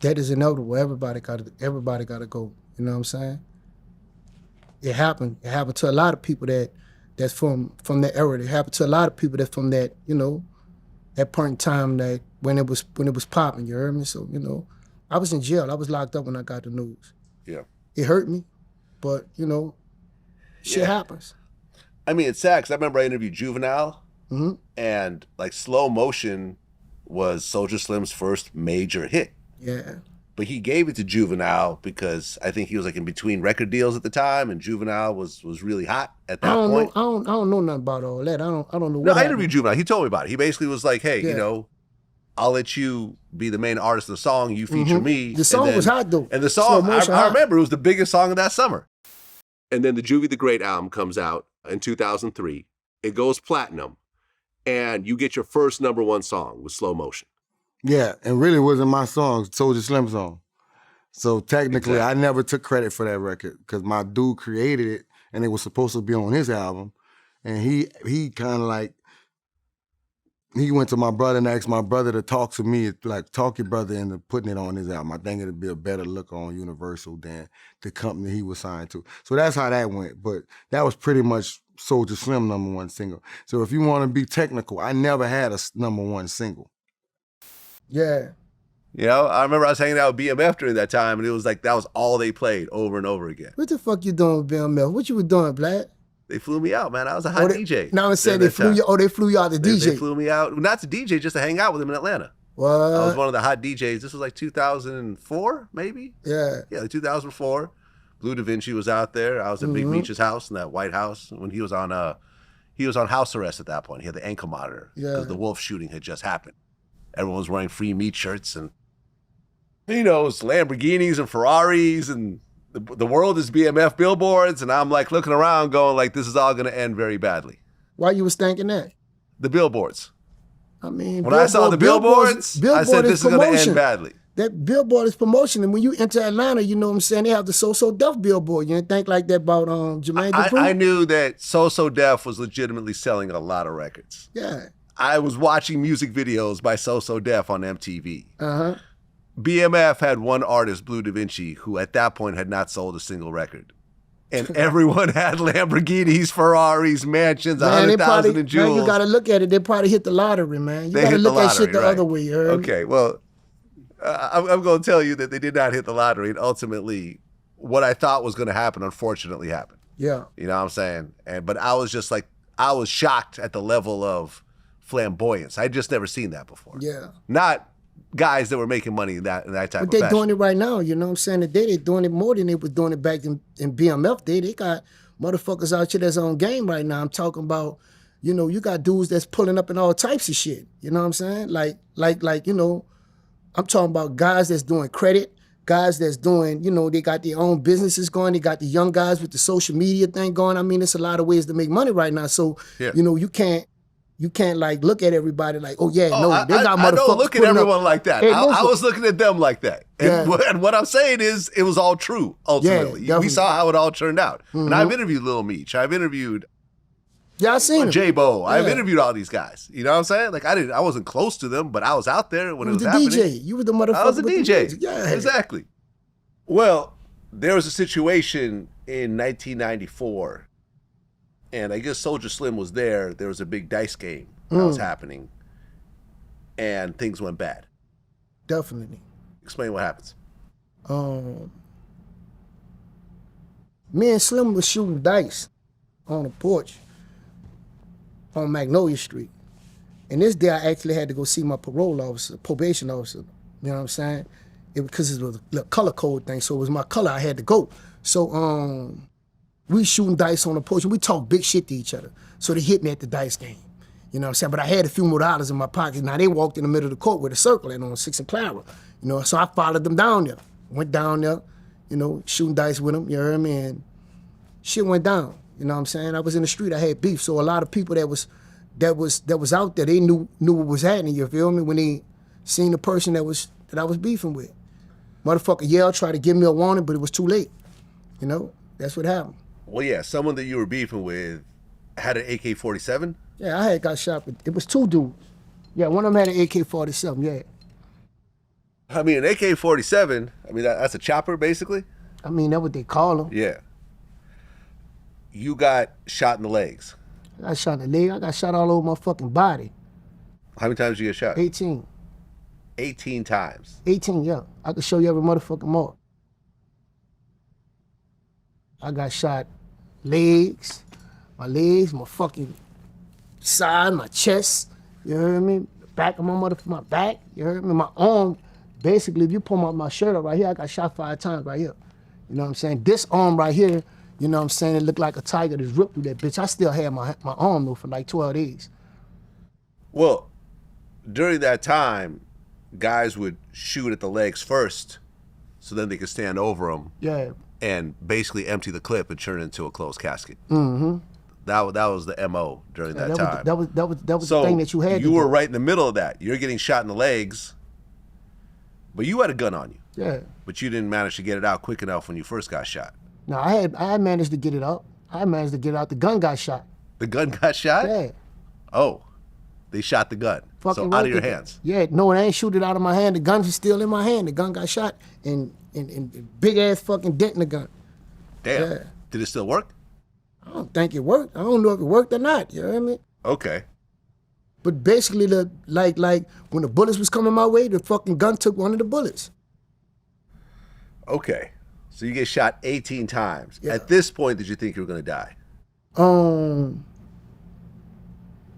S2: That is inevitable. Everybody gotta go. You know what I'm saying? It happened. It happened to a lot of people that's from that era. It happened to a lot of people that's from that, you know, that point in time that when it was popping, you heard me? So, you know, I was in jail. I was locked up when I got the news.
S1: Yeah.
S2: It hurt me, but, you know, shit happens.
S1: I mean, it's sad because I remember I interviewed Juvenile, and like Slow Motion was Soldier Slim's first major hit.
S2: Yeah.
S1: But he gave it to Juvenile because I think he was like in between record deals at the time, and Juvenile was really hot at that point.
S2: I don't know nothing about all that. I don't know.
S1: No, I interviewed Juvenile. He told me about it. He basically was like, hey, you know, I'll let you be the main artist of the song. You feature me.
S2: The song was hot though.
S1: And the song, I remember, it was the biggest song of that summer. And then the Juvie the Great album comes out in 2003. It goes platinum, and you get your first #1 song with Slow Motion.
S3: Yeah, and really wasn't my song, Soldier Slim song. So technically, I never took credit for that record because my dude created it, and it was supposed to be on his album. And he kind of like, he went to my brother and asked my brother to talk to me, like talk your brother into putting it on his album. I think it'd be a better look on Universal than the company he was signed to. So that's how that went. But that was pretty much Soldier Slim #1 single. So if you want to be technical, I never had a #1 single.
S2: Yeah.
S1: You know, I remember I was hanging out with BMF during that time, and it was like that was all they played over and over again.
S2: What the fuck you doing with BMF? What you were doing, Black?
S1: They flew me out, man. I was a hot DJ.
S2: Now I'm saying they flew you out to DJ.
S1: They flew me out, not to DJ, just to hang out with them in Atlanta.
S2: What?
S1: I was one of the hot DJs. This was like 2004, maybe?
S2: Yeah.
S1: Yeah, like 2004. Blue Da Vinci was out there. I was at Big Meech's house in that White House when he was on house arrest at that point. He had the ankle monitor because the Wolf shooting had just happened. Everyone was wearing Free Meat shirts, and you know, it's Lamborghinis and Ferraris, and the world is BMF billboards, and I'm like looking around going like, this is all going to end very badly.
S2: Why you was thinking that?
S1: The billboards.
S2: I mean,
S1: when I saw the billboards, I said this is going to end badly.
S2: That billboard is promotion, and when you enter Atlanta, you know what I'm saying, they have the So Def billboard. You didn't think like that about Jermaine Dupri?
S1: I knew that So Def was legitimately selling a lot of records.
S2: Yeah.
S1: I was watching music videos by So Def on MTV.
S2: Uh-huh.
S1: BMF had one artist, Blue Da Vinci, who at that point had not sold a single record. And everyone had Lamborghinis, Ferraris, mansions, 100,000 in jewels.
S2: Man, you got to look at it. They probably hit the lottery, man. You got to look at shit the other way. You heard
S1: okay, well, I'm going to tell you that they did not hit the lottery. And ultimately, what I thought was going to happen unfortunately happened.
S2: Yeah.
S1: You know what I'm saying? But I was just like, I was shocked at the level of flamboyance. I'd just never seen that before.
S2: Yeah.
S1: Not guys that were making money in that type of
S2: But they're
S1: fashion.
S2: doing it right now, you know what I'm saying? Today they're doing it more than they were doing it back in BMF day. They got motherfuckers out here that's on game right now. I'm talking about, you know, you got dudes that's pulling up in all types of shit. You know what I'm saying? Like, you know, I'm talking about guys that's doing credit, guys that's doing, you know, they got their own businesses going. They got the young guys with the social media thing going. I mean, it's a lot of ways to make money right now. So, you know, you can't like look at everybody like, oh yeah, no, they got motherfuckers.
S1: I don't look at everyone like that.
S2: Hey,
S1: I was looking at them like that. And,
S2: Yeah.
S1: and what I'm saying is it was all true, ultimately.
S2: Yeah,
S1: we saw how it all turned out.
S2: Mm-hmm.
S1: And I've interviewed Lil Meech. I've interviewed
S2: Yeah, I seen him.
S1: J-Bo. I've
S2: Yeah.
S1: interviewed all these guys. You know what I'm saying? Like I wasn't close to them, but I was out there when
S2: You
S1: it was
S2: the
S1: happening.
S2: DJ. You were the motherfucker.
S1: I was a
S2: with the
S1: DJ.
S2: music. Yeah.
S1: Exactly. Well, there was a situation in 1994, and I guess Soldier Slim was there. There was a big dice game that was happening, and things went bad.
S2: Definitely.
S1: Explain what happens.
S2: Me and Slim was shooting dice on a porch on Magnolia Street. And this day I actually had to go see my parole officer, probation officer. You know what I'm saying? Because it was a color code thing, so it was my color, I had to go. So we shooting dice on the porch and we talk big shit to each other. So they hit me at the dice game. You know what I'm saying? But I had a few more dollars in my pocket. Now they walked in the middle of the court with a circle and on 6 and Clara. You know, so I followed them down there. Went down there, you know, shooting dice with them, you heard me? And shit went down. You know what I'm saying? I was in the street, I had beef. So a lot of people that was out there, they knew what was happening, you feel me? When they seen the person that I was beefing with. Motherfucker yelled, tried to give me a warning, but it was too late. You know, that's what happened.
S1: Well, yeah, someone that you were beefing with had an AK-47?
S2: Yeah, I had got shot, but it was 2 dudes. Yeah, one of them had an AK-47, yeah.
S1: I mean, an AK-47, I mean, that's a chopper, basically?
S2: I mean, that's what they call them.
S1: Yeah. You got shot in the legs.
S2: I got shot in the leg, I got shot all over my fucking body.
S1: How many times did you get shot?
S2: 18.
S1: 18 times.
S2: 18, yeah. I could show you every motherfucking mark. I got shot legs, my fucking side, my chest, you heard me? The back of my back, you heard me? My arm, basically, if you pull my shirt up right here, I got shot 5 times right here. You know what I'm saying? This arm right here, you know what I'm saying? It looked like a tiger that's ripped through that bitch. I still had my arm though for like 12 days.
S1: Well, during that time, guys would shoot at the legs first so then they could stand over them.
S2: Yeah.
S1: And basically empty the clip and turn it into a closed casket. Mm-hmm. That was the MO during that time.
S2: That was
S1: So
S2: the thing that you had to
S1: you were
S2: do.
S1: right in the middle of that. You're getting shot in the legs, but you had a gun on you.
S2: Yeah.
S1: But you didn't manage to get it out quick enough when you first got shot.
S2: No, I had managed to get it up. I managed to get it out. The gun got shot.
S1: The gun got shot?
S2: Yeah.
S1: Oh, they shot the gun.
S2: Fucking
S1: so
S2: right
S1: out of your
S2: there.
S1: hands.
S2: Yeah, no, I ain't shoot it out of my hand. The gun was still in my hand. The gun got shot and big ass fucking dent in the gun.
S1: Damn.
S2: Yeah.
S1: Did it still work?
S2: I don't think it worked. I don't know if it worked or not. You know what I mean?
S1: Okay.
S2: But basically, like when the bullets was coming my way, the fucking gun took one of the bullets.
S1: Okay. So you get shot 18 times.
S2: Yeah.
S1: At this point, did you think you were going to die?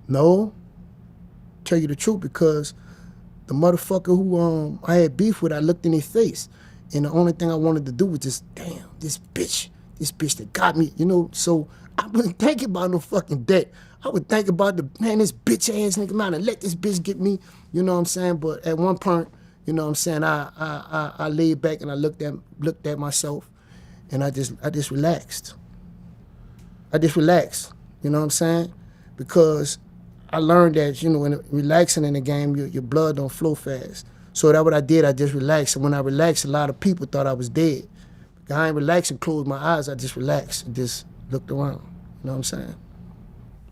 S2: No. Tell you the truth, because the motherfucker who I had beef with, I looked in his face, and the only thing I wanted to do was just, damn, this bitch that got me, you know. So I wasn't thinking about no fucking death. I would think about this bitch ass nigga, man, and let this bitch get me, you know what I'm saying? But at one point, you know what I'm saying, I laid back and I looked at myself, and I just relaxed. I just relaxed, you know what I'm saying? Because I learned that, you know, when relaxing in the game, your blood don't flow fast. So that's what I did. I just relaxed. And when I relaxed, a lot of people thought I was dead. I ain't relaxed and closed my eyes. I just relaxed and just looked around. You know what I'm saying?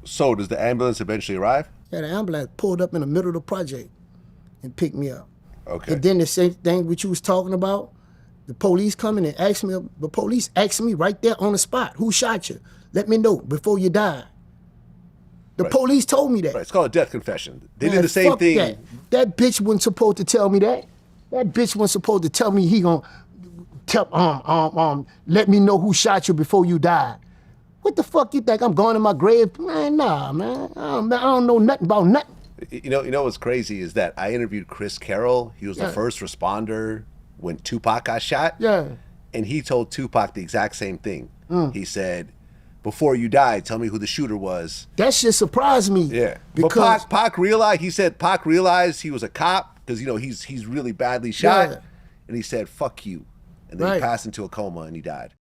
S1: So does the ambulance eventually arrive?
S2: Yeah, the ambulance pulled up in the middle of the project and picked me up.
S1: Okay.
S2: And then the same thing which you was talking about, the police coming and asked me, the police asked me right there on the spot, who shot you? Let me know before you die. The
S1: Right.
S2: police told me that.
S1: Right. It's called a death confession. They
S2: Man,
S1: did the same
S2: fuck
S1: thing.
S2: That bitch wasn't supposed to tell me that. That bitch wasn't supposed to tell me he gonna let me know who shot you before you died. What the fuck you think? I'm going in my grave? Man, nah, man. I don't know nothing about nothing.
S1: You know what's crazy is that I interviewed Chris Carroll. He was the first responder when Tupac got shot.
S2: Yeah.
S1: And he told Tupac the exact same thing. He said, before you died, tell me who the shooter was.
S2: That shit surprised me.
S1: Yeah.
S2: Because
S1: But Pac realized, he said Pac realized he was a cop because, he's really badly shot.
S2: Yeah.
S1: And he said, fuck you. And then he passed into a coma and he died.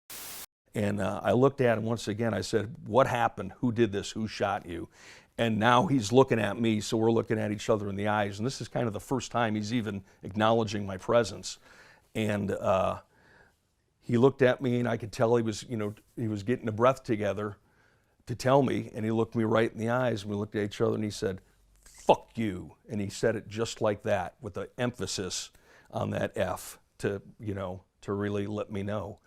S4: And I looked at him once again. I said, what happened? Who did this? Who shot you? And now he's looking at me, so we're looking at each other in the eyes. And this is kind of the first time he's even acknowledging my presence. And he looked at me, and I could tell he was getting a breath together to tell me. And he looked me right in the eyes, and we looked at each other, and he said, fuck you. And he said it just like that, with the emphasis on that F to really let me know.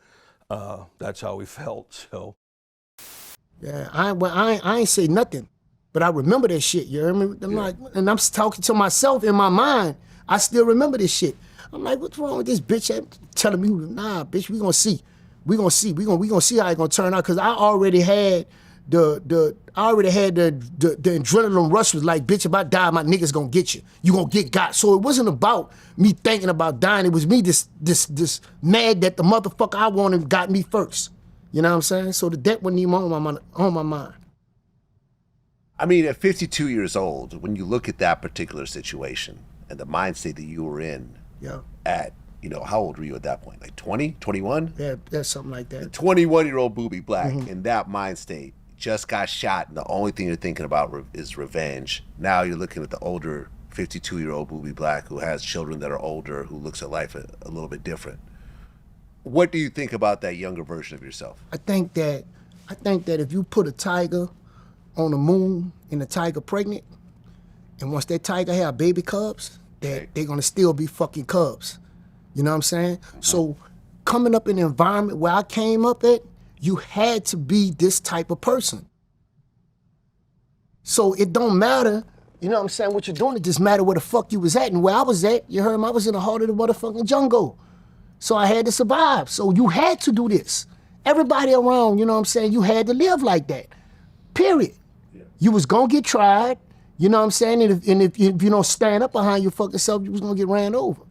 S4: That's how we felt. So.
S2: Yeah, I ain't say nothing, but I remember that shit. You hear me? I'm like, and I'm talking to myself in my mind. I still remember this shit. I'm like, what's wrong with this bitch? Telling me, nah, bitch, we gonna see. We gonna see how it gonna turn out. Cause I already had the adrenaline rush. Was like, bitch, if I die, my niggas gonna get you. You gonna get got. So it wasn't about me thinking about dying. It was me this mad that the motherfucker I wanted got me first. You know what I'm saying? So the debt wasn't even on my mind.
S1: I mean, at 52 years old, when you look at that particular situation and the mind state that you were in, at, how old were you at that point? Like 20, 21?
S2: Yeah, that's something like that.
S1: 21-year-old Boobie Black in that mind state just got shot, and the only thing you're thinking about is revenge. Now you're looking at the older 52-year-old Boobie Black who has children that are older, who looks at life a little bit different. What do you think about that younger version of yourself?
S2: I think that if you put a tiger on the moon and the tiger pregnant, and once that tiger have baby cubs, they're gonna still be fucking cubs. You know what I'm saying? So coming up in an environment where I came up at, you had to be this type of person. So it don't matter, you know what I'm saying, what you're doing, it just matter where the fuck you was at. And where I was at, you heard me, I was in the heart of the motherfucking jungle. So I had to survive. So you had to do this. Everybody around, you know what I'm saying, you had to live like that, period. Yeah. You was gonna get tried, you know what I'm saying, and if you don't stand up behind your fucking self, you was gonna get ran over.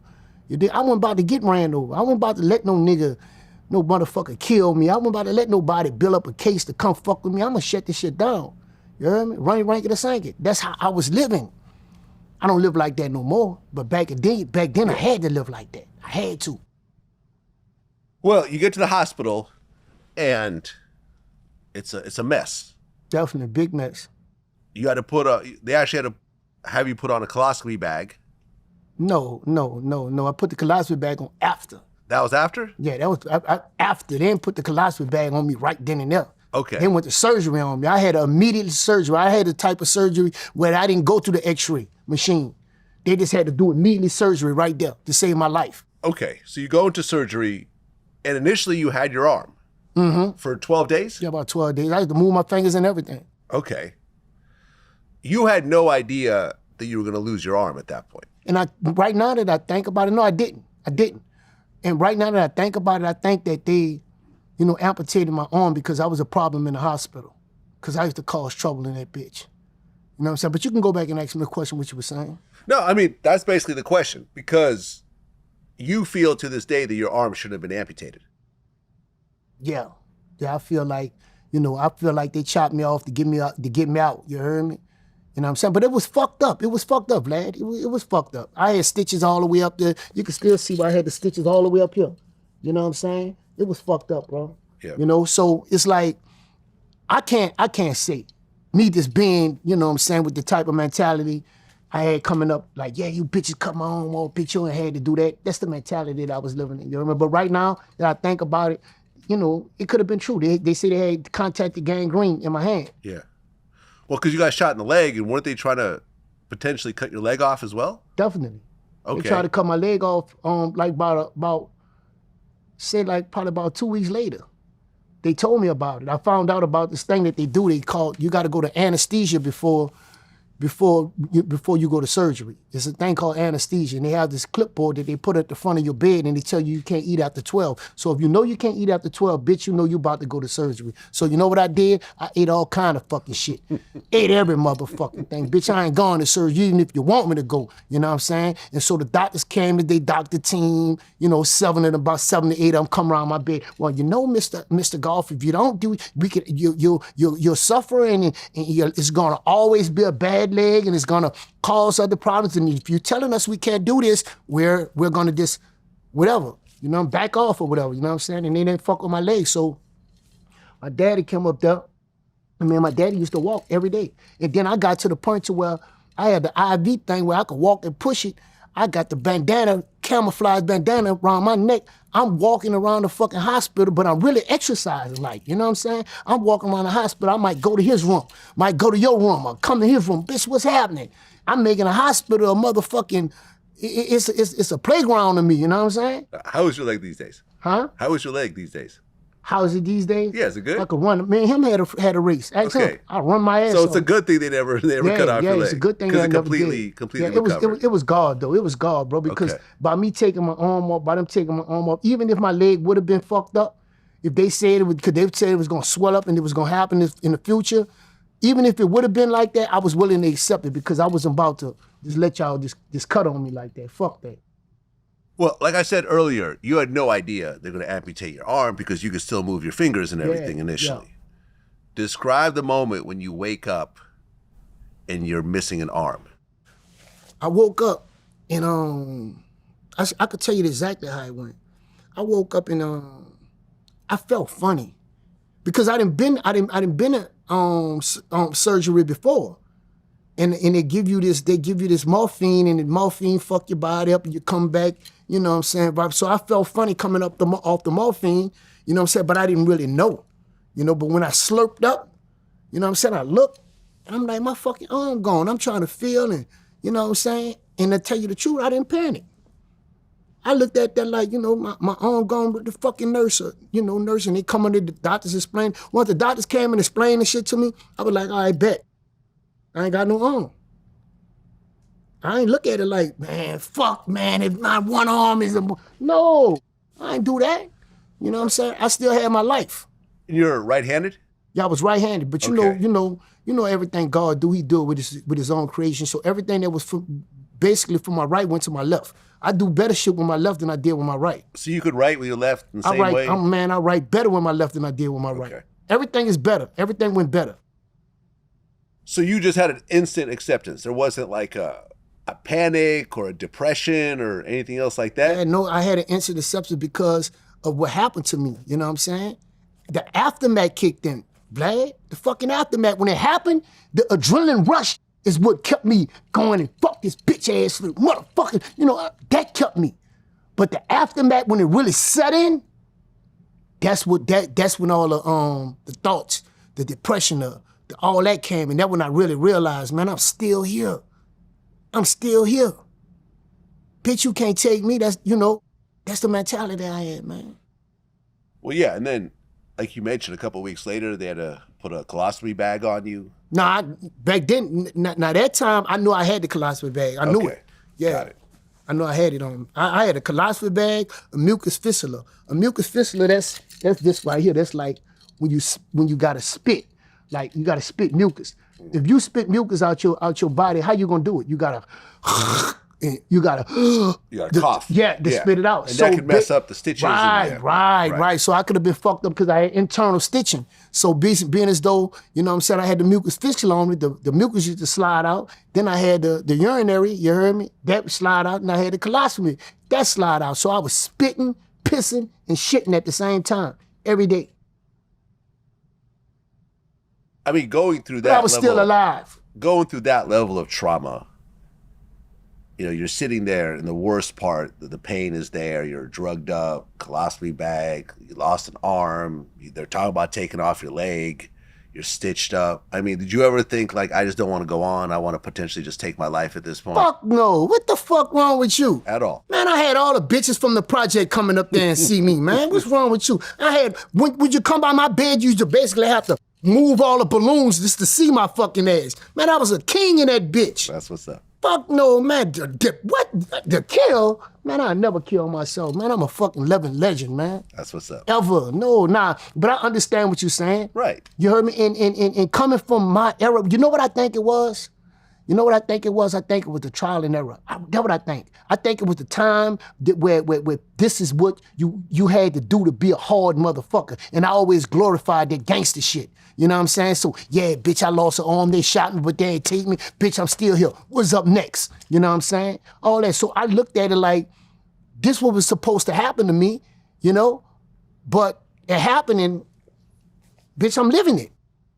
S2: I wasn't about to get ran over. I wasn't about to let no motherfucker kill me. I wasn't about to let nobody build up a case to come fuck with me. I'm gonna shut this shit down. You heard me? Rank it or sank it. That's how I was living. I don't live like that no more, but back then I had to live like that. I had to.
S1: Well, you get to the hospital, and it's a mess.
S2: Definitely a big mess.
S1: You had to they actually had to have you put on a colostomy bag.
S2: No. I put the colostomy bag on after.
S1: That was after?
S2: Yeah, that was after. They didn't put the colostomy bag on me right then and there.
S1: Okay.
S2: They went to surgery on me. I had immediate surgery. I had a type of surgery where I didn't go to the x-ray machine. They just had to do immediate surgery right there to save my life.
S1: Okay, so you go into surgery, and initially you had your arm for 12 days?
S2: Yeah, about 12 days. I had to move my fingers and everything.
S1: Okay. You had no idea that you were going to lose your arm at that point.
S2: And right now that I think about it, no, I didn't. And right now that I think about it, I think that they, amputated my arm because I was a problem in the hospital. Because I used to cause trouble in that bitch. You know what I'm saying? But you can go back and ask me the question what you were saying.
S1: No, I mean, that's basically the question. Because you feel to this day that your arm should have been amputated.
S2: Yeah, I feel like, they chopped me off to get me out. You heard me? You know what I'm saying? But it was fucked up. It was fucked up, lad. It was fucked up. I had stitches all the way up there. You can still see where I had the stitches all the way up here. You know what I'm saying? It was fucked up, bro. Yeah. So it's like, I can't say me just being, with the type of mentality I had coming up, like, yeah, you bitches cut my arm off, bitch, you ain't had to do that. That's the mentality that I was living in. You remember? But right now that I think about it, it could have been true. They say they had contacted gangrene in my hand. Yeah.
S1: Well, because you got shot in the leg, and weren't they trying to potentially cut your leg off as well?
S2: Definitely.
S1: Okay.
S2: They tried to cut my leg off, probably about 2 weeks later. They told me about it. I found out about this thing that they do. You got to go to anesthesia before before you go to surgery. It's a thing called anesthesia, and they have this clipboard that they put at the front of your bed, and they tell you can't eat after 12. So if you know you can't eat after 12, bitch, you know you about to go to surgery. So you know what I did? I ate all kind of fucking shit. Ate every motherfucking thing. Bitch, I ain't going to surgery even if you want me to go. You know what I'm saying? And so the doctors came, they doctor team, you know, about 7 to 8 of them come around my bed. Well, you know, Mr. Golf, if you don't do it, we could you'll suffer, and it's gonna always be a bad leg, and it's gonna cause other problems. And if you're telling us we can't do this, we're gonna just whatever, you know, back off or whatever, you know what I'm saying? And they didn't fuck with my leg. So my daddy came up there. I mean, my daddy used to walk every day. And then I got to the point to where I had the IV thing where I could walk and push it. I got the bandana, camouflage bandana around my neck. I'm walking around the fucking hospital, but I'm really exercising, like, you know what I'm saying? I'm walking around the hospital. I might go to his room, might go to your room, or come to his room. Bitch, what's happening? I'm making a hospital a motherfucking, it's a playground to me, you know what I'm saying?
S1: How is your leg these days?
S2: Huh?
S1: How is your leg these days?
S2: How is it these days?
S1: Yeah, is it good?
S2: I could run. Man, him had a race. Ask him. I run my ass
S1: So it's
S2: off.
S1: a good thing they never cut off your leg.
S2: Yeah, it's a good thing
S1: because
S2: I
S1: it
S2: never
S1: completely
S2: did.
S1: recovered.
S2: It was God though. It was God, bro. Because
S1: Okay.
S2: by me taking my arm off, by them taking my arm off, even if my leg would have been fucked up, if they said it would, because they said it was gonna swell up and it was gonna happen in the future, even if it would have been like that, I was willing to accept it because I wasn't about to just let y'all just cut on me like that. Fuck that.
S1: Well, like I said earlier, you had no idea they're going to amputate your arm because you could still move your fingers and everything initially.
S2: Yeah.
S1: Describe the moment when you wake up and you're missing an arm.
S2: I woke up and I could tell you exactly how it went. I woke up and I felt funny because I didn't been at surgery before. And they give you this morphine, and the morphine fuck your body up and you come back, you know what I'm saying? Right? So I felt funny coming up off the morphine, you know what I'm saying? But I didn't really know, you know, but when I slurped up, you know what I'm saying? I looked and I'm like, my fucking arm gone. I'm trying to feel, and you know what I'm saying? And to tell you the truth, I didn't panic. I looked at that like, you know, my arm gone with the fucking nurse, and they come under the doctors explain. Once the doctors came and explained the shit to me, I was like, all right, bet. I ain't got no arm. I ain't look at it like, man, fuck, man, if not one arm is no, I ain't do that. You know what I'm saying? I still had my life.
S1: And you're right-handed?
S2: Yeah, I was right-handed, but you
S1: Okay.
S2: know everything God do, he do it with his own creation. So everything that was basically from my right went to my left. I do better shit with my left than I did with my right.
S1: So you could write with your left in the same way?
S2: I write better with my left than I did with my right. Everything is better. Everything went better.
S1: So you just had an instant acceptance. There wasn't like a panic or a depression or anything else like that?
S2: I had an instant acceptance because of what happened to me. You know what I'm saying? The aftermath kicked in, Vlad. The fucking aftermath. When it happened, the adrenaline rush is what kept me going and fuck this bitch ass motherfucker. You know, that kept me. But the aftermath, when it really set in, that's when all the thoughts, the depression, all that came, and that's when I really realized, man, I'm still here. I'm still here. Bitch, you can't take me. That's the mentality I had, man.
S1: Well, yeah, and then, like you mentioned, a couple of weeks later, they had to put a colostomy bag on you.
S2: Nah, back then, now that time, I knew I had the colostomy bag. I knew it. Yeah.
S1: Got it.
S2: I know I had it on. I had a colostomy bag, a mucus fistula. A mucus fistula, that's this right here. That's like when you gotta spit. Like you gotta spit mucus. If you spit mucus out your body, how you gonna do it? You gotta
S1: cough.
S2: Yeah, to spit it out.
S1: And that could mess up the stitches.
S2: Right. So I could have been fucked up because I had internal stitching. So being as though, you know what I'm saying, I had the mucus fistula on me, the mucus used to slide out. Then I had the urinary, you heard me? That would slide out, and I had the colostomy. That slide out. So I was spitting, pissing, and shitting at the same time, every day.
S1: I mean, going through that
S2: But I was still alive.
S1: Going through that level of trauma, you know, you're sitting there, and the worst part, the pain is there. You're drugged up, colostomy bag, you lost an arm. They're talking about taking off your leg. You're stitched up. I mean, did you ever think, like, I just don't want to go on. I want to potentially just take my life at this point?
S2: Fuck no. What the fuck wrong with you?
S1: At all.
S2: Man, I had all the bitches from the project coming up there and see me, man. What's wrong with you? I had, when you come by my bed, you used to basically have to move all the balloons just to see my fucking ass. Man, I was a king in that bitch.
S1: That's what's up.
S2: Fuck no, man. What? The kill? Man, I never kill myself, man. I'm a fucking living legend, man.
S1: That's what's up.
S2: Ever. No, nah. But I understand what you're saying.
S1: Right.
S2: You heard me? And coming from my era, you know what I think it was? You know what I think it was? I think it was the trial and error. That's what I think. I think it was the time where this is what you had to do to be a hard motherfucker. And I always glorified that gangster shit. You know what I'm saying? So, yeah, bitch, I lost an arm. They shot me, but they ain't take me. Bitch, I'm still here. What's up next? You know what I'm saying? All that. So I looked at it like, this what was supposed to happen to me, you know? But it happened and, bitch, I'm living it.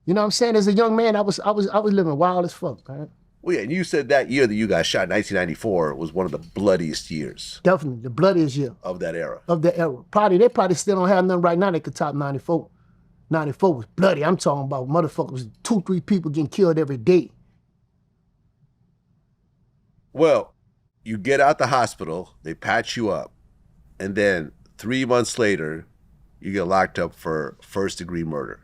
S2: You know what I'm saying? As a young man, I was living wild as fuck, man.
S1: Well, yeah, and you said that year that you got shot, 1994, was one of the bloodiest years
S2: Definitely, the bloodiest year.
S1: of that era.
S2: Of the era. They probably still don't have nothing right now that could top 94. 94 was bloody. I'm talking about motherfuckers, 2-3 people getting killed every day.
S1: Well, you get out the hospital, they patch you up, and then 3 months later, you get locked up for first-degree murder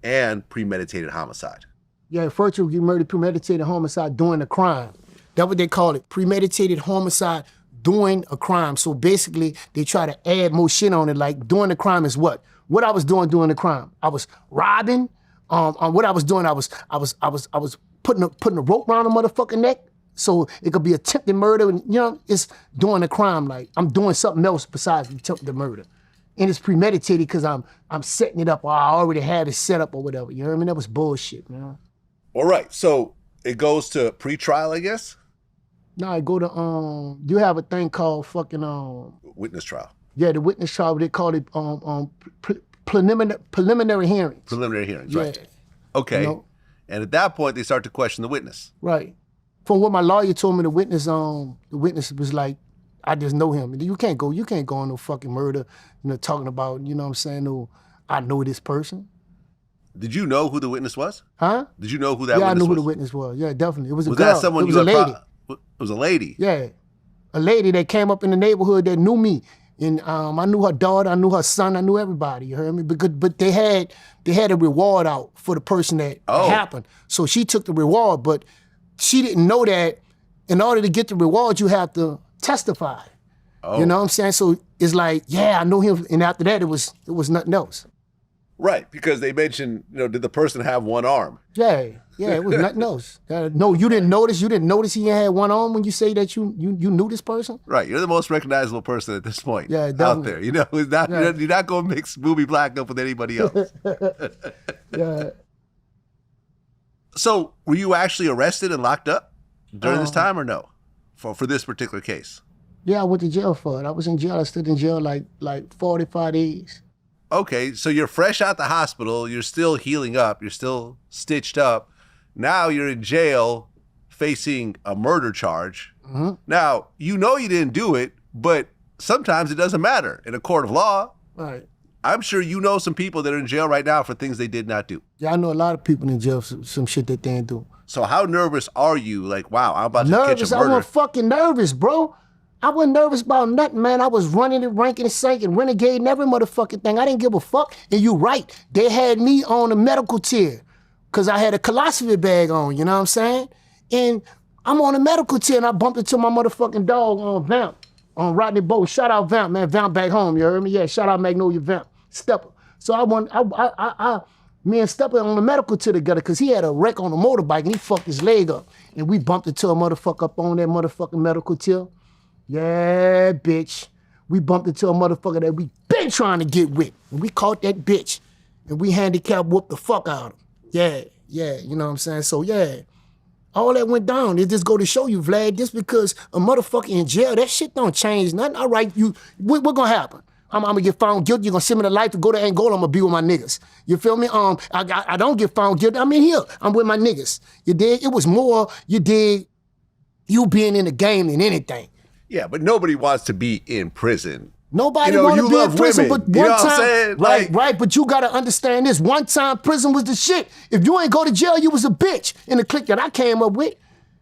S1: and premeditated homicide.
S2: Yeah, first-degree murder, premeditated homicide, doing a crime. That's what they call it, premeditated homicide, doing a crime. So basically, they try to add more shit on it, like doing the crime is what? What I was doing the crime. I was robbing. What I was doing, I was putting a rope around a motherfucking neck, so it could be attempted murder. And, you know, it's doing a crime. Like I'm doing something else besides attempted murder, and it's premeditated because I'm setting it up, or I already have it set up, or whatever. You know what I mean? That was bullshit, man.
S1: All right, so it goes to pre-trial, I guess?
S2: Now I go to you have a thing called fucking
S1: Witness trial.
S2: Yeah, the witness trial. They call it preliminary hearings.
S1: Preliminary hearings,
S2: Yeah.
S1: right. Okay.
S2: You know?
S1: And at that point, they start to question the witness.
S2: Right. From what my lawyer told me, the witness was like, I just know him. You can't go on no fucking murder, you know, talking about, you know what I'm saying, no, I know this person.
S1: Did you know who the witness was?
S2: Huh?
S1: Did you know who that
S2: yeah,
S1: witness was?
S2: I knew who the witness was. Yeah, definitely. It was a
S1: Was
S2: girl.
S1: that someone
S2: it was
S1: you
S2: a lady.
S1: It was a lady?
S2: Yeah. A lady that came up in the neighborhood that knew me. And I knew her daughter, I knew her son, I knew everybody, you heard me? But they had a reward out for the person that happened. So she took the reward, but she didn't know that in order to get the reward, you have to testify. You know what I'm saying? So it's like, yeah, I know him. And after that, it was nothing else.
S1: Right, because they mentioned, you know, did the person have one arm?
S2: Yeah, it was nothing else. No, you didn't notice. You didn't notice he had one arm when you say that you knew this person.
S1: Right, you're the most recognizable person at this point.
S2: Yeah,
S1: out
S2: definitely.
S1: there. You know, it's not, you're not going to mix Boobie Black up with anybody else.
S2: Yeah.
S1: So, were you actually arrested and locked up during this time, or no, for this particular case?
S2: Yeah, I went to jail for it. I was in jail. I stood in jail like 45 days.
S1: Okay, so you're fresh out the hospital, you're still healing up, you're still stitched up. Now you're in jail facing a murder charge.
S2: Mm-hmm.
S1: Now, you know you didn't do it, but sometimes it doesn't matter in a court of law.
S2: Right.
S1: I'm sure you know some people that are in jail right now for things they did not do.
S2: Yeah, I know a lot of people in jail for some shit that they didn't do.
S1: So how nervous are you? Like, wow, I'm about to catch a murder.
S2: I wasn't fucking nervous, bro. I wasn't nervous about nothing, man. I was running and ranking and sinking, renegading every motherfucking thing. I didn't give a fuck. And you right, they had me on a medical tier because I had a philosophy bag on, you know what I'm saying? And I'm on a medical tier and I bumped into my motherfucking dog on Vamp, on Rodney Bow. Shout out Vamp, man. Vamp back home, you heard me? Yeah, shout out Magnolia Vamp. Stepper. So me and Stepper on the medical tier together because he had a wreck on a motorbike and he fucked his leg up. And we bumped into a motherfucker up on that motherfucking medical tier. Yeah, bitch. We bumped into a motherfucker that we been trying to get with. And we caught that bitch. And we handicap whooped the fuck out of him. Yeah, you know what I'm saying? So yeah, all that went down. It just go to show you, Vlad, just because a motherfucker in jail, that shit don't change nothing. All right, what gonna happen? I'm gonna get found guilty. You're gonna send me to life to go to Angola. I'm gonna be with my niggas. You feel me? I don't get found guilty. I'm in here. I'm with my niggas. You dig? It was more, you dig, you being in the game than anything.
S1: Yeah, but nobody wants to be in prison.
S2: Nobody want to be in prison,
S1: women.
S2: but one
S1: You know what I'm
S2: time,
S1: saying?
S2: right. But you gotta understand this. One time, prison was the shit. If you ain't go to jail, you was a bitch. In the clique that I came up with,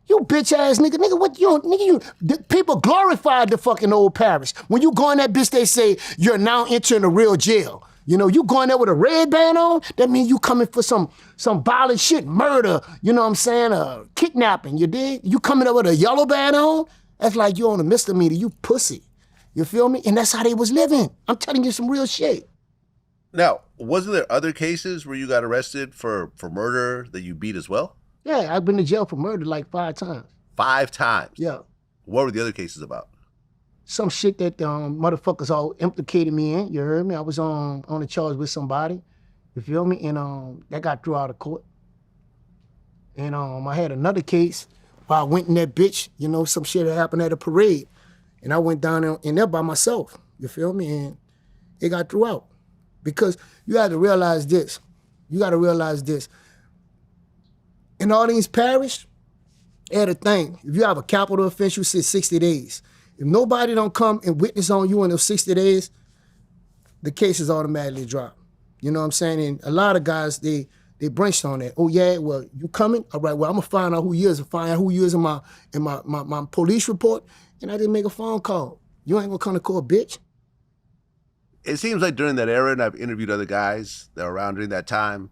S2: you bitch ass nigga, what you, nigga, you. People glorified the fucking old parish. When you go in that bitch, they say you're now entering a real jail. You know, you going there with a red band on, that means you coming for some violent shit, murder, you know what I'm saying, kidnapping, you dig? You coming there with a yellow band on, that's like you on a misdemeanor, you pussy. You feel me? And that's how they was living. I'm telling you some real shit.
S1: Now, wasn't there other cases where you got arrested for murder that you beat as well?
S2: Yeah, I've been to jail for murder like 5 times.
S1: 5 times?
S2: Yeah.
S1: What were the other cases about?
S2: Some shit that motherfuckers all implicated me in, you heard me? I was on a charge with somebody, you feel me? And that got thrown out of court. And I had another case where I went in that bitch, you know, some shit that happened at a parade. And I went down in there by myself, you feel me? And it got thrown out. Because you got to realize this. You got to realize this. In Orleans Parish, they had a thing. If you have a capital offense, you sit 60 days. If nobody don't come and witness on you in those 60 days, the case is automatically dropped. You know what I'm saying? And a lot of guys, they brainstorm on that. Oh yeah, well, you coming? All right, well, I'm gonna find out who you is and find out who you is in my police report, and I didn't make a phone call. You ain't gonna come to court, bitch.
S1: It seems like during that era, and I've interviewed other guys that were around during that time,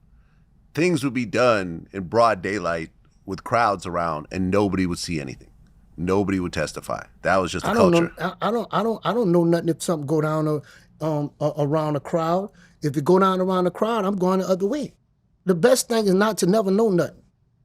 S1: things would be done in broad daylight with crowds around and nobody would see anything. Nobody would testify. That was just the culture.
S2: I don't know nothing if something go down around a crowd. If it go down around the crowd, I'm going the other way. The best thing is not to never know nothing.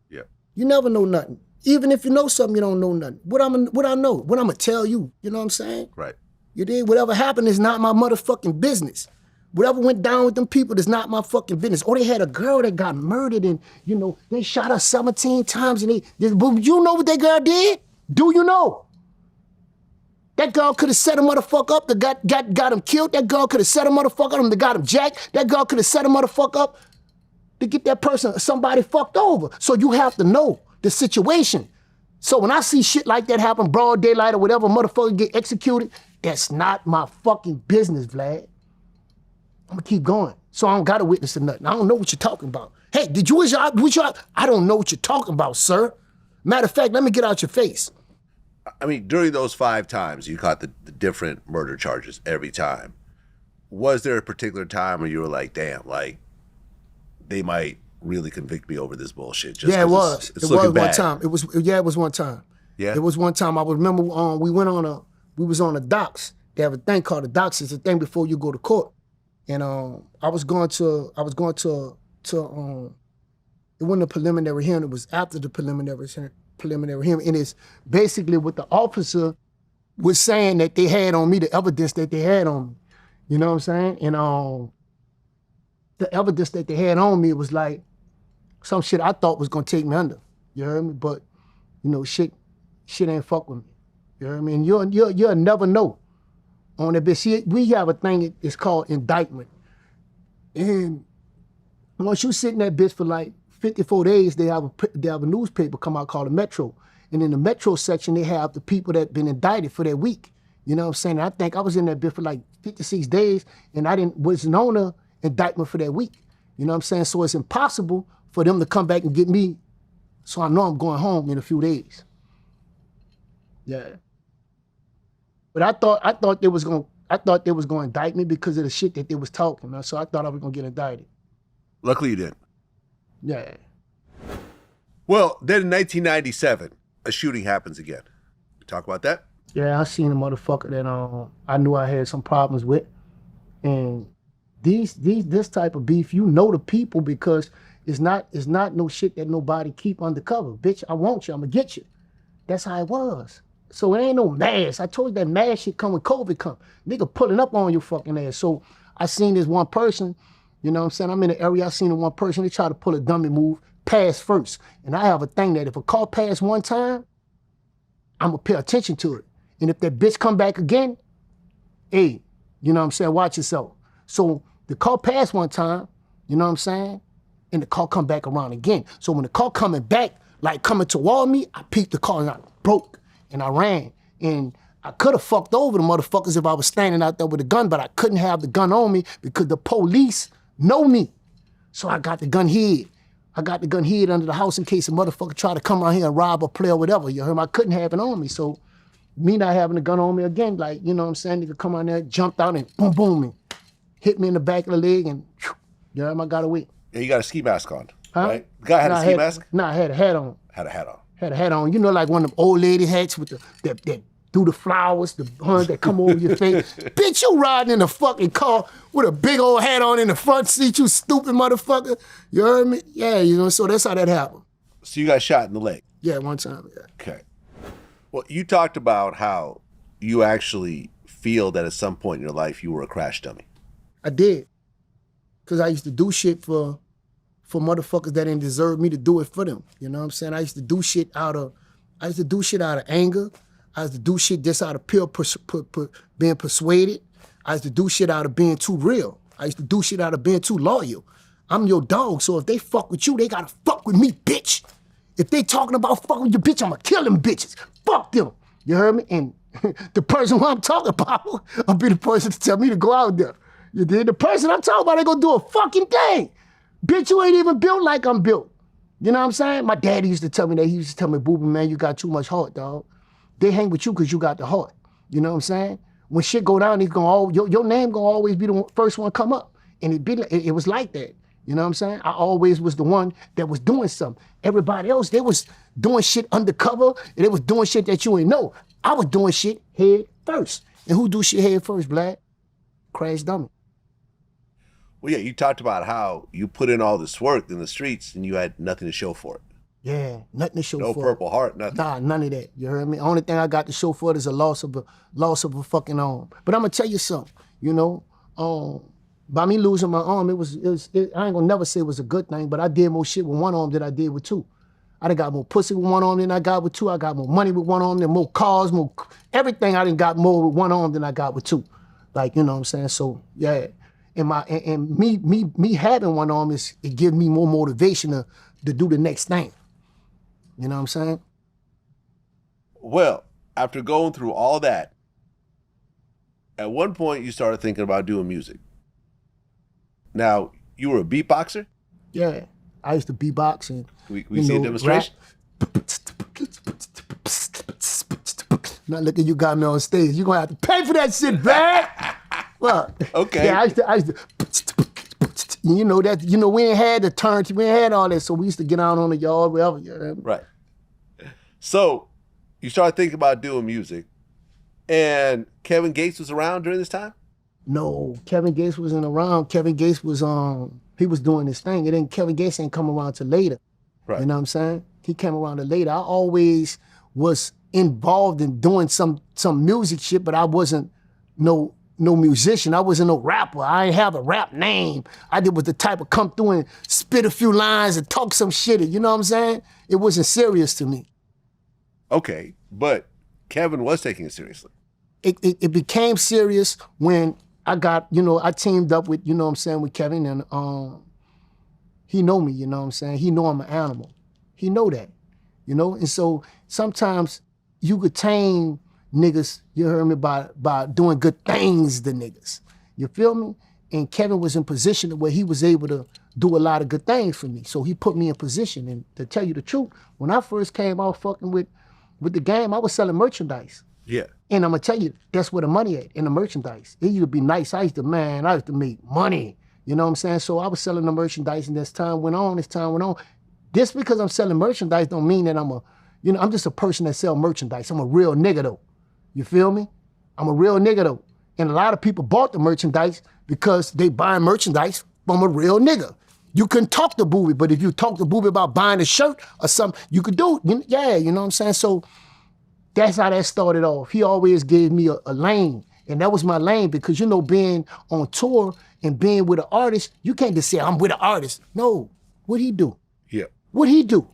S1: Yeah.
S2: You never know nothing. Even if you know something, you don't know nothing. What I know, what I'm gonna tell you, you know what I'm saying?
S1: Right.
S2: You did? Whatever happened is not my motherfucking business. Whatever went down with them people is not my fucking business. Or they had a girl that got murdered and, you know, they shot her 17 times and but you know what that girl did? Do you know? That girl could have set a motherfucker up that got him killed. That girl could have set a motherfucker up that got him jacked. That girl could have set a motherfucker up to get that person, somebody fucked over. So you have to know the situation. So when I see shit like that happen, broad daylight or whatever, motherfucker get executed, that's not my fucking business, Vlad. I'm gonna keep going. So I don't gotta witness to nothing. I don't know what you're talking about. Hey, did you I don't know what you're talking about, sir. Matter of fact, let me get out your face.
S1: I mean, during those 5 times, you caught the different murder charges every time. Was there a particular time where you were like, damn, like, they might really convict me over this bullshit? Just
S2: yeah, it was.
S1: It's
S2: it
S1: looking
S2: was
S1: bad.
S2: one time. It was one time.
S1: Yeah?
S2: It was one time. I remember we was on the docks. They have a thing called the docks. It's a thing before you go to court. And I was going to it wasn't a preliminary hearing, it was after the preliminary hearing. And it's basically what the officer was saying that they had on me, the evidence that they had on me. You know what I'm saying? And the evidence that they had on me was like some shit I thought was gonna take me under. You heard me? But, you know, shit ain't fuck with me. You heard me? And you'll never know on that bitch. See, we have a thing, it's called indictment. And once you sit in that bitch for like 54 days, they have a newspaper come out called the Metro. And in the Metro section, they have the people that been indicted for that week. You know what I'm saying? And I think I was in that bitch for like 56 days, and wasn't on a indictment for that week. You know what I'm saying? So it's impossible for them to come back and get me. So I know I'm going home in a few days. Yeah. But I thought they was gonna indict me because of the shit that they was talking, man. So I thought I was gonna get indicted.
S1: Luckily you didn't.
S2: Yeah.
S1: Well, then in 1997, a shooting happens again. Talk about that?
S2: Yeah, I seen a motherfucker that I knew I had some problems with. And this type of beef, you know the people because it's not no shit that nobody keep undercover. Bitch, I want you, I'm gonna get you. That's how it was. So it ain't no mask. I told you that mask shit come when COVID come. Nigga pulling up on your fucking ass. So I seen this one person, you know what I'm saying? I'm in the area, I seen the one person, they try to pull a dummy move, pass first. And I have a thing that if a car pass one time, I'm gonna pay attention to it. And if that bitch come back again, hey, you know what I'm saying, watch yourself. So the car passed one time, you know what I'm saying? And the car come back around again. So when the car coming back, like coming toward me, I peeped the car and I broke and I ran. And I could have fucked over the motherfuckers if I was standing out there with a gun, but I couldn't have the gun on me because the police know me. So I got the gun hid. I got the gun hid under the house in case a motherfucker try to come around here and rob or play or whatever. You heard me? I couldn't have it on me. So me not having a gun on me again, like, you know what I'm saying? Nigga come on there, jumped out and boom, boom, and hit me in the back of the leg, and you know, I got away.
S1: Yeah, you got a ski mask on,
S2: Huh?
S1: right? The guy had a ski mask?
S2: No, I had a hat on.
S1: Had a hat on.
S2: Had a hat on. You know, like one of them old lady hats with that do the flowers, the ones that come over your face. Bitch, you riding in a fucking car with a big old hat on in the front seat, you stupid motherfucker. You heard me? Yeah, you know, so that's how that happened.
S1: So you got shot in the leg?
S2: Yeah, one time, yeah.
S1: Okay. Well, you talked about how you actually feel that at some point in your life you were a crash dummy.
S2: I did. Because I used to do shit for motherfuckers that didn't deserve me to do it for them. You know what I'm saying? I used to do shit out of anger. I used to do shit just out of being persuaded. I used to do shit out of being too real. I used to do shit out of being too loyal. I'm your dog, so if they fuck with you, they gotta fuck with me, bitch. If they talking about fucking with your bitch, I'ma kill them bitches. Fuck them. You heard me? And the person who I'm talking about, I'll be the person to tell me to go out there. You did? The person I'm talking about ain't gonna do a fucking thing. Bitch, you ain't even built like I'm built. You know what I'm saying? My daddy used to tell me that. He used to tell me, Boobie, man, you got too much heart, dog. They hang with you because you got the heart. You know what I'm saying? When shit go down, your name gonna always be the first one come up. And it was like that. You know what I'm saying? I always was the one that was doing something. Everybody else, they was doing shit undercover, and they was doing shit that you ain't know. I was doing shit head first. And who do shit head first, Black? Crash dummy.
S1: Well, yeah, you talked about how you put in all this work in the streets and you had nothing to show for it.
S2: Yeah, nothing to show for it.
S1: No Purple Heart, nothing.
S2: Nah, none of that. You heard me? Only thing I got to show for it is a loss of a fucking arm. But I'm gonna tell you something, you know, by me losing my arm, I ain't gonna never say it was a good thing, but I did more shit with one arm than I did with two. I done got more pussy with one arm than I got with two. I got more money with one arm than more cars, more everything. I done got more with one arm than I got with two. Like, you know what I'm saying? So yeah, and me having one arm it gives me more motivation to do the next thing. You know what I'm saying?
S1: Well, after going through all that, at one point you started thinking about doing music. Now, you were a beatboxer?
S2: Yeah, I used to beatbox and
S1: we see a demonstration?
S2: Now look at you got me on stage. You're gonna have to pay for that shit, man. Well,
S1: okay.
S2: Yeah, I used to you know that, you know, we ain't had the turns, we ain't had all that, so we used to get out on the yard, wherever. You know?
S1: Right. So you started thinking about doing music, and Kevin Gates was around during this time?
S2: No, Kevin Gates wasn't around. Kevin Gates was he was doing his thing, and then Kevin Gates ain't come around till later.
S1: Right.
S2: You know what I'm saying? He came around till later. I always was involved in doing some music shit, but I wasn't no musician. I wasn't no rapper. I ain't have a rap name. I was the type of come through and spit a few lines and talk some shit. You know what I'm saying? It wasn't serious to me.
S1: Okay, but Kevin was taking it seriously.
S2: It became serious when I got, you know, I teamed up with, you know what I'm saying, with Kevin, and he know me, you know what I'm saying? He know I'm an animal. He know that, you know? And so sometimes you could tame niggas, you heard me, by doing good things to niggas. You feel me? And Kevin was in position where he was able to do a lot of good things for me. So he put me in position. And to tell you the truth, when I first came out fucking with the game, I was selling merchandise.
S1: Yeah.
S2: And I'm gonna tell you, that's where the money at, in the merchandise. It used to be nice. I used to make money. You know what I'm saying? So I was selling the merchandise, and as time went on, Just because I'm selling merchandise don't mean that I'm just a person that sell merchandise. I'm a real nigga though. You feel me? I'm a real nigga though. And a lot of people bought the merchandise because they buying merchandise from a real nigga. You can talk to Boobie, but if you talk to Boobie about buying a shirt or something, you could do it. Yeah, you know what I'm saying? So that's how that started off. He always gave me a lane, and that was my lane because, you know, being on tour and being with an artist, you can't just say, I'm with an artist. No, what'd he do?
S1: Yeah.
S2: What'd he do?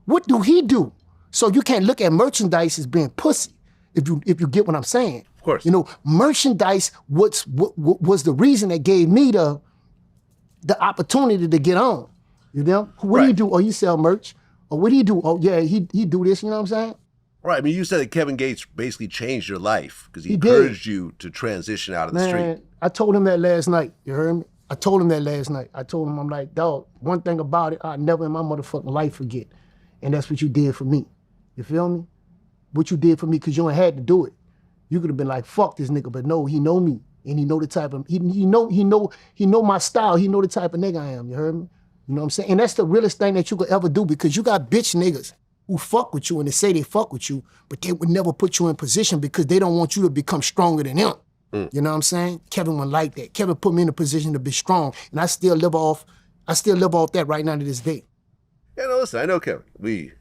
S2: What do he do? So you can't look at merchandise as being pussy, if you get what I'm saying.
S1: Of course.
S2: You know, merchandise was the reason that gave me the opportunity to get on. You know? What do you do? Oh, you sell merch. Or what do you do? Oh, yeah, he do this, you know what I'm saying?
S1: Right. I mean, you said that Kevin Gates basically changed your life because he encouraged you to transition out of the street.
S2: I told him that last night. You heard me? I told him that last night. I told him, I'm like, dog, one thing about it, I'll never in my motherfucking life forget. And that's what you did for me. You feel me? What you did for me, because you ain't had to do it. You could have been like, fuck this nigga, but no, he know me. And he know the type of, he know my style. He know the type of nigga I am, you heard me? You know what I'm saying? And that's the realest thing that you could ever do, because you got bitch niggas who fuck with you and they say they fuck with you, but they would never put you in position because they don't want you to become stronger than them. You know what I'm saying? Kevin wasn't like that. Kevin put me in a position to be strong, and I still live off that right now to this day.
S1: Yeah, no, listen, I know Kevin. We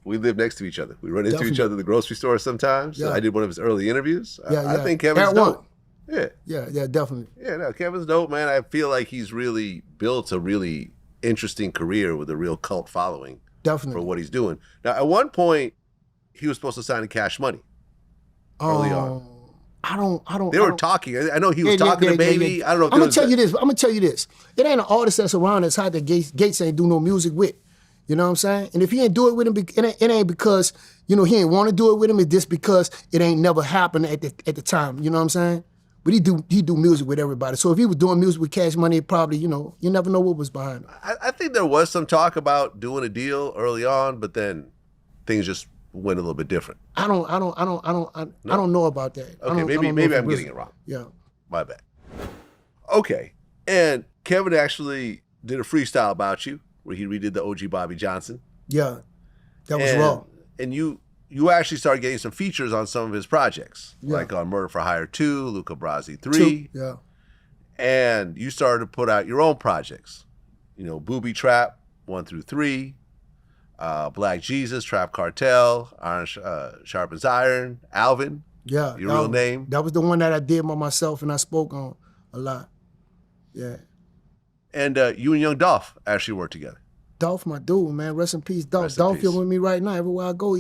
S1: live next to each other. We run into each other at the grocery store sometimes.
S2: Yeah.
S1: I did one of his early interviews.
S2: Yeah,
S1: I think Kevin's dope. Yeah.
S2: Yeah, definitely.
S1: Yeah, no, Kevin's dope, man. I feel like he's really built a really interesting career with a real cult following
S2: Definitely.
S1: for what he's doing. Now, at one point, he was supposed to sign to Cash Money early on.
S2: I don't.
S1: They were talking. I know he was talking to Baby. I don't know if
S2: I'm gonna tell you this. It ain't an artist that's around that's hot that Gates ain't do no music with. You know what I'm saying? And if he ain't do it with him, it ain't because, he ain't want to do it with him. It's just because it ain't never happened at the time. You know what I'm saying? But he do music with everybody. So if he was doing music with Cash Money, it probably, you never know what was behind it.
S1: I think there was some talk about doing a deal early on, but then things just went a little bit different.
S2: I don't know about that.
S1: Okay, maybe I'm getting it wrong.
S2: Yeah.
S1: My bad. Okay, and Kevin actually did a freestyle about you where he redid the OG Bobby Johnson.
S2: Yeah, that was raw.
S1: And you actually started getting some features on some of his projects, like on Murder for Hire 2, Luca Brasi 3.
S2: Yeah.
S1: And you started to put out your own projects. Boobie Trap 1 through 3, Black Jesus, Trap Cartel, Iron Sharpens Iron, Alvin.
S2: Yeah.
S1: Your real name.
S2: That was the one that I did by myself and I spoke on a lot. Yeah.
S1: And you and Young Dolph actually worked together.
S2: Dolph, my dude, man. Rest in peace, Dolph.
S1: Rest in
S2: Dolph
S1: peace.
S2: here with me right now. Everywhere I go,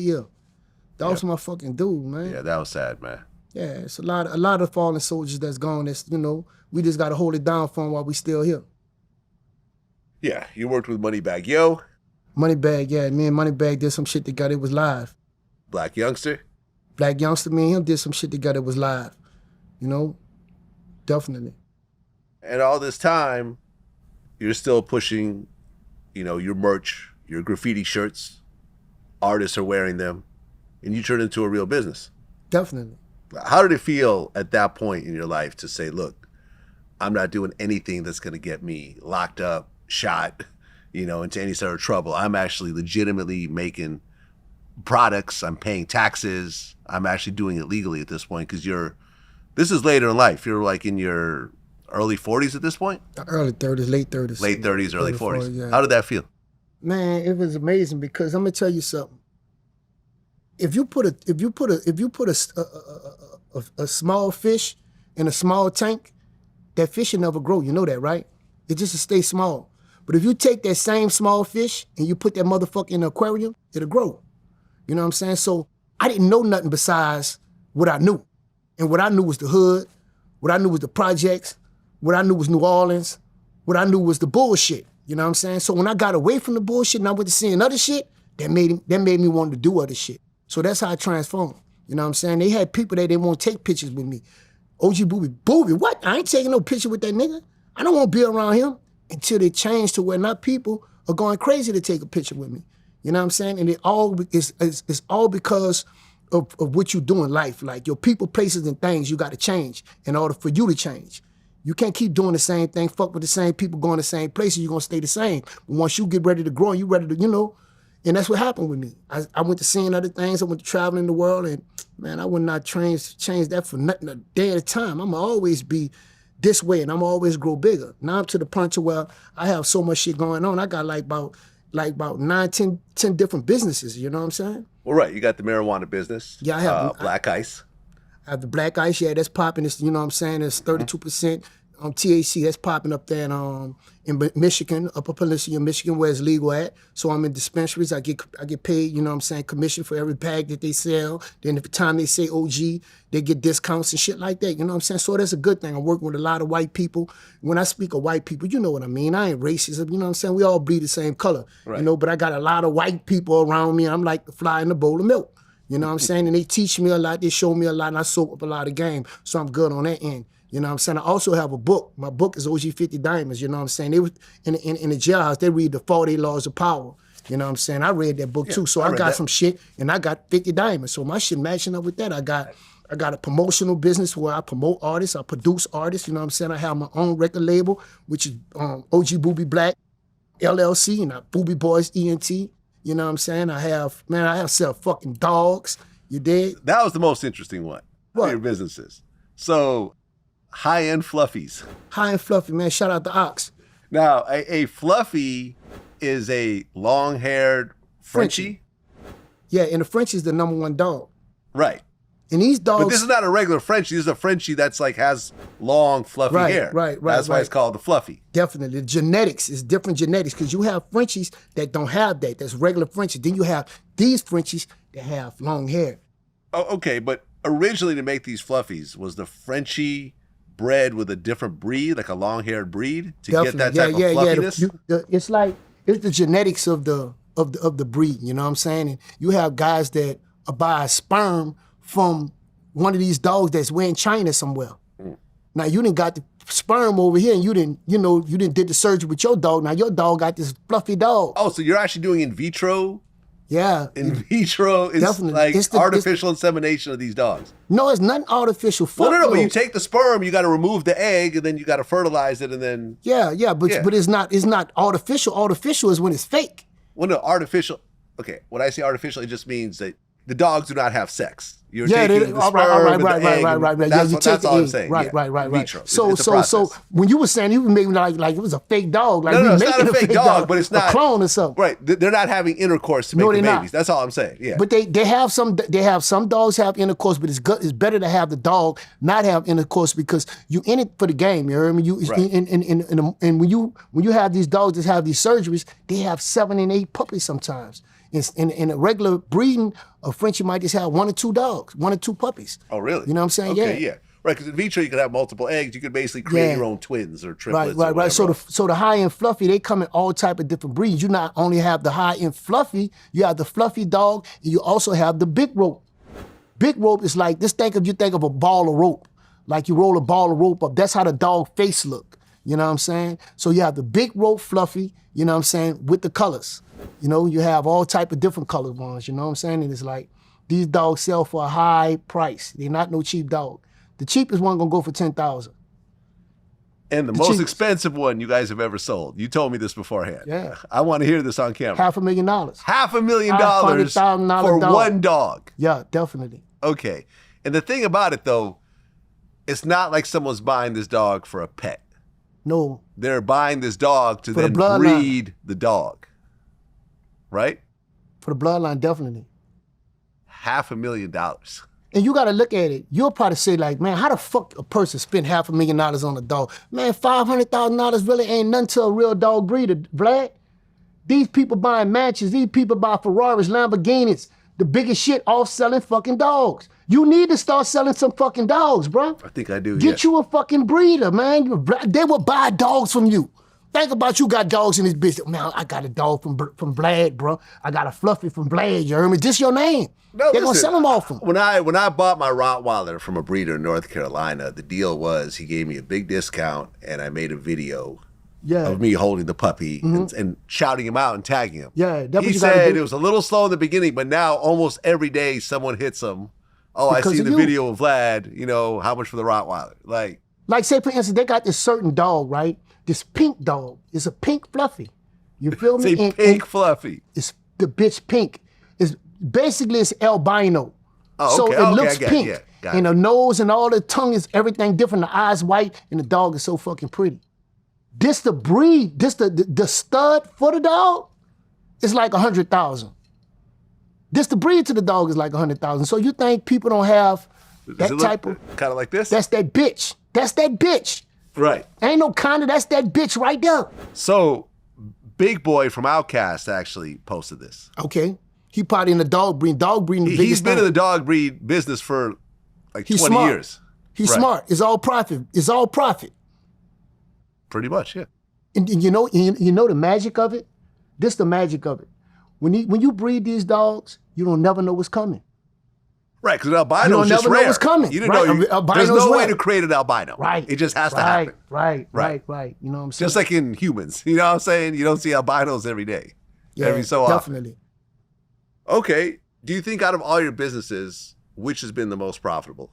S2: Dolph's my fucking dude, man.
S1: Yeah, that was sad, man.
S2: Yeah, it's a lot of fallen soldiers that's gone. That's, we just got to hold it down for them while we still here.
S1: Yeah, you worked with Moneybagg Yo.
S2: Moneybagg, yeah. Me and Moneybagg did some shit together. It was live.
S1: Black Youngster.
S2: Black Youngster, me and him did some shit together. It was live. Definitely.
S1: And all this time, you're still pushing, your merch, your graffiti shirts. Artists are wearing them, and you turn into a real business.
S2: Definitely.
S1: How did it feel at that point in your life to say, look, I'm not doing anything that's going to get me locked up, shot, into any sort of trouble. I'm actually legitimately making products. I'm paying taxes. I'm actually doing it legally at this point, because this is later in life. You're like in your early 40s at this point?
S2: Early 30s, late 30s.
S1: Late 30s, early 40s.
S2: Yeah.
S1: How did that feel?
S2: Man, it was amazing, because I'm gonna tell you something. If you put a small fish in a small tank, that fish will never grow. You know that, right? It just will stay small. But if you take that same small fish and you put that motherfucker in an aquarium, it'll grow. You know what I'm saying? So I didn't know nothing besides what I knew. And what I knew was the hood. What I knew was the projects. What I knew was New Orleans. What I knew was the bullshit. You know what I'm saying? So when I got away from the bullshit and I went to seeing other shit, that made me want to do other shit. So that's how I transformed. You know what I'm saying? They had people that they want to take pictures with me. OG Boobie, what? I ain't taking no picture with that nigga. I don't want to be around him until they change to where not people are going crazy to take a picture with me. You know what I'm saying? And it's all because of what you do in life. Like your people, places, and things you got to change in order for you to change. You can't keep doing the same thing, fuck with the same people, going the same places, you're going to stay the same. But once you get ready to grow and you ready to, and that's what happened with me. I went to seeing other things, I went to traveling the world, and man, I would not change that for nothing a day at a time. I'm going to always be this way, and I'm going to always grow bigger. Now I'm to the point where I have so much shit going on. I got like about 9, 10 different businesses, you know what I'm saying?
S1: Well, right, you got the marijuana business.
S2: Yeah, I have
S1: Black Ice.
S2: I have the Black Ice, yeah, that's popping. It's, you know what I'm saying? It's 32% THC. That's popping up there in Michigan, Upper Peninsula, Michigan, where it's legal at. So I'm in dispensaries. I get paid, you know what I'm saying, commission for every bag that they sell. Then at the time they say OG, they get discounts and shit like that. You know what I'm saying? So that's a good thing. I'm working with a lot of white people. When I speak of white people, you know what I mean. I ain't racist. You know what I'm saying? We all bleed the same color. Right. But I got a lot of white people around me, and I'm like the fly in a bowl of milk. You know what I'm saying? And they teach me a lot. They show me a lot, and I soak up a lot of game. So I'm good on that end. You know what I'm saying? I also have a book. My book is OG 50 Diamonds. You know what I'm saying? They was in the jailhouse, they read the 40 Laws of Power. You know what I'm saying? I read that book too. So
S1: I
S2: I
S1: read
S2: got
S1: that.
S2: some shit and I got 50 diamonds. So my shit matching up with that. I got a promotional business where I promote artists, I produce artists, you know what I'm saying? I have my own record label, which is OG Boobie Black, LLC, and Boobie Boys ENT. You know what I'm saying? I have sell fucking dogs. You dig?
S1: That was the most interesting one.
S2: What?
S1: Of your businesses. So, high-end fluffies.
S2: High and fluffy, man. Shout out to Ox.
S1: Now, a fluffy is a long-haired Frenchie.
S2: Yeah, and the Frenchie is the #1 dog.
S1: Right.
S2: And these dogs.
S1: But this is not a regular Frenchie. This is a Frenchie that's like has long, fluffy
S2: Right,
S1: hair.
S2: right,
S1: That's why it's called the fluffy.
S2: Definitely. The genetics is different genetics because you have Frenchies that don't have that. That's regular Frenchies. Then you have these Frenchies that have long hair.
S1: Oh, okay, but originally to make these fluffies, was the Frenchie bred with a different breed, like a long-haired breed, to get that type of fluffiness?
S2: It's the genetics of the breed. You know what I'm saying? And you have guys that buy sperm from one of these dogs that's way in China somewhere. Now you didn't got the sperm over here, and you didn't did the surgery with your dog. Now your dog got this fluffy dog.
S1: Oh, so you're actually doing in vitro?
S2: Yeah.
S1: In vitro is
S2: Definitely.
S1: like
S2: It's
S1: artificial insemination of these dogs.
S2: No, it's nothing artificial.
S1: Well, no,
S2: Fuck
S1: but you take the sperm, you got to remove the egg, and then you got to fertilize it, and then...
S2: But it's not artificial. Artificial is when it's fake.
S1: Well, no, artificial... Okay, when I say artificial, it just means that the dogs do not have sex. You're
S2: Yeah,
S1: taking the sperm and the egg.
S2: right.
S1: That's all I'm saying.
S2: Right.
S1: Vitro.
S2: So
S1: It's a process.
S2: when you were saying you were making like it was a fake dog, like
S1: No,
S2: we
S1: it's not
S2: making
S1: a fake dog, but it's not
S2: a clone or something.
S1: Right. They're not having intercourse to make
S2: No,
S1: the
S2: they're
S1: babies.
S2: not.
S1: That's all I'm saying. Yeah.
S2: But they have some dogs have intercourse, but it's better to have the dog not have intercourse because you in it for the game. You heard me?
S1: Right.
S2: And when you have these dogs that have these surgeries, they have 7 and 8 puppies sometimes. In a regular breeding, a Frenchie might just have 1 or 2 dogs, 1 or 2 puppies.
S1: Oh, really?
S2: You know what I'm saying?
S1: Okay, yeah. Right, because in vitro you could have multiple eggs. You could basically create your own twins or triplets.
S2: Right. So the high end fluffy, they come in all type of different breeds. You not only have the high end fluffy, you have the fluffy dog, and you also have the big rope. Big rope is like this. Think of a ball of rope, like you roll a ball of rope up. That's how the dog face look. You know what I'm saying? So you have the big rope fluffy. You know what I'm saying, with the colors. You know, you have all type of different colored ones. You know what I'm saying? And it's like these dogs sell for a high price. They're not no cheap dog. The cheapest one gonna go for $10,000.
S1: And the most
S2: cheapest.
S1: expensive one you guys have ever sold. You told me this beforehand.
S2: Yeah.
S1: I want to hear this on camera.
S2: $500,000.
S1: $500,000
S2: $500,000
S1: for
S2: dog.
S1: one dog.
S2: Yeah, definitely.
S1: Okay. And the thing about it, though, it's not like someone's buying this dog for a pet.
S2: No.
S1: They're buying this dog to
S2: For the
S1: then
S2: bloodline.
S1: breed the dog. Right?
S2: For the bloodline, definitely.
S1: $500,000.
S2: And you gotta look at it. You'll probably say like, man, how the fuck a person spend $500,000 on a dog? Man, $500,000 really ain't nothing to a real dog breeder, Vlad. These people buying mansions, these people buy Ferraris, Lamborghinis, the biggest shit off selling fucking dogs. You need to start selling some fucking dogs, bro.
S1: I think I do,
S2: Get you a fucking breeder, man. They will buy dogs from you. Think about you got dogs in this business. Man, I got a dog from Vlad, bro. I got a Fluffy from Vlad, you heard me? This your name.
S1: No,
S2: They're gonna
S1: listen,
S2: sell them off them.
S1: When I bought my Rottweiler from a breeder in North Carolina, the deal was he gave me a big discount and I made a video of me holding the puppy and shouting him out and tagging him.
S2: Yeah, that's what
S1: he
S2: you gotta
S1: said
S2: do.
S1: it was a little slow in the beginning, but now almost every day someone hits him. Oh,
S2: Because
S1: I see
S2: of
S1: the
S2: you.
S1: video of Vlad, you know, how much for the Rottweiler?
S2: Like say for instance, they got this certain dog, right? This pink dog. It's a pink Fluffy. You feel me?
S1: It's a pink Fluffy.
S2: It's the bitch pink. It's basically it's albino.
S1: Oh,
S2: so
S1: okay,
S2: it
S1: okay,
S2: looks
S1: I get it,
S2: pink.
S1: yeah, got
S2: And
S1: it.
S2: the nose and all the tongue is everything different. The eyes white and the dog is so fucking pretty. This the breed, this the stud for the dog is like 100,000. This the breed to the dog is like 100,000. So you think people don't have
S1: Does
S2: that
S1: it look
S2: type of,
S1: kind of like this?
S2: that's that bitch. That's that bitch.
S1: Right.
S2: Ain't no kinda, that's that bitch right there.
S1: So, Big Boy from Outkast actually posted this.
S2: Okay. He probably in the dog breeding. Dog breeding the
S1: He's
S2: biggest
S1: been
S2: thing.
S1: in the dog breed business for like
S2: He's
S1: 20
S2: smart.
S1: years.
S2: He's
S1: Right.
S2: smart. It's all profit. It's all profit.
S1: Pretty much, yeah.
S2: And you know the magic of it? This the magic of it. When you breed these dogs, you don't never know what's coming.
S1: Right, because an albino
S2: You don't
S1: is just
S2: never know
S1: rare.
S2: what's coming.
S1: You didn't
S2: Right,
S1: know.
S2: albino's
S1: There's no way
S2: rare.
S1: to create an albino.
S2: Right.
S1: It just has to
S2: Right,
S1: happen.
S2: right.
S1: Right.
S2: You know what I'm saying?
S1: Just like in humans. You know what I'm saying? You don't see albinos every day.
S2: Yeah,
S1: every so often.
S2: definitely.
S1: Okay. Do you think out of all your businesses, which has been the most profitable?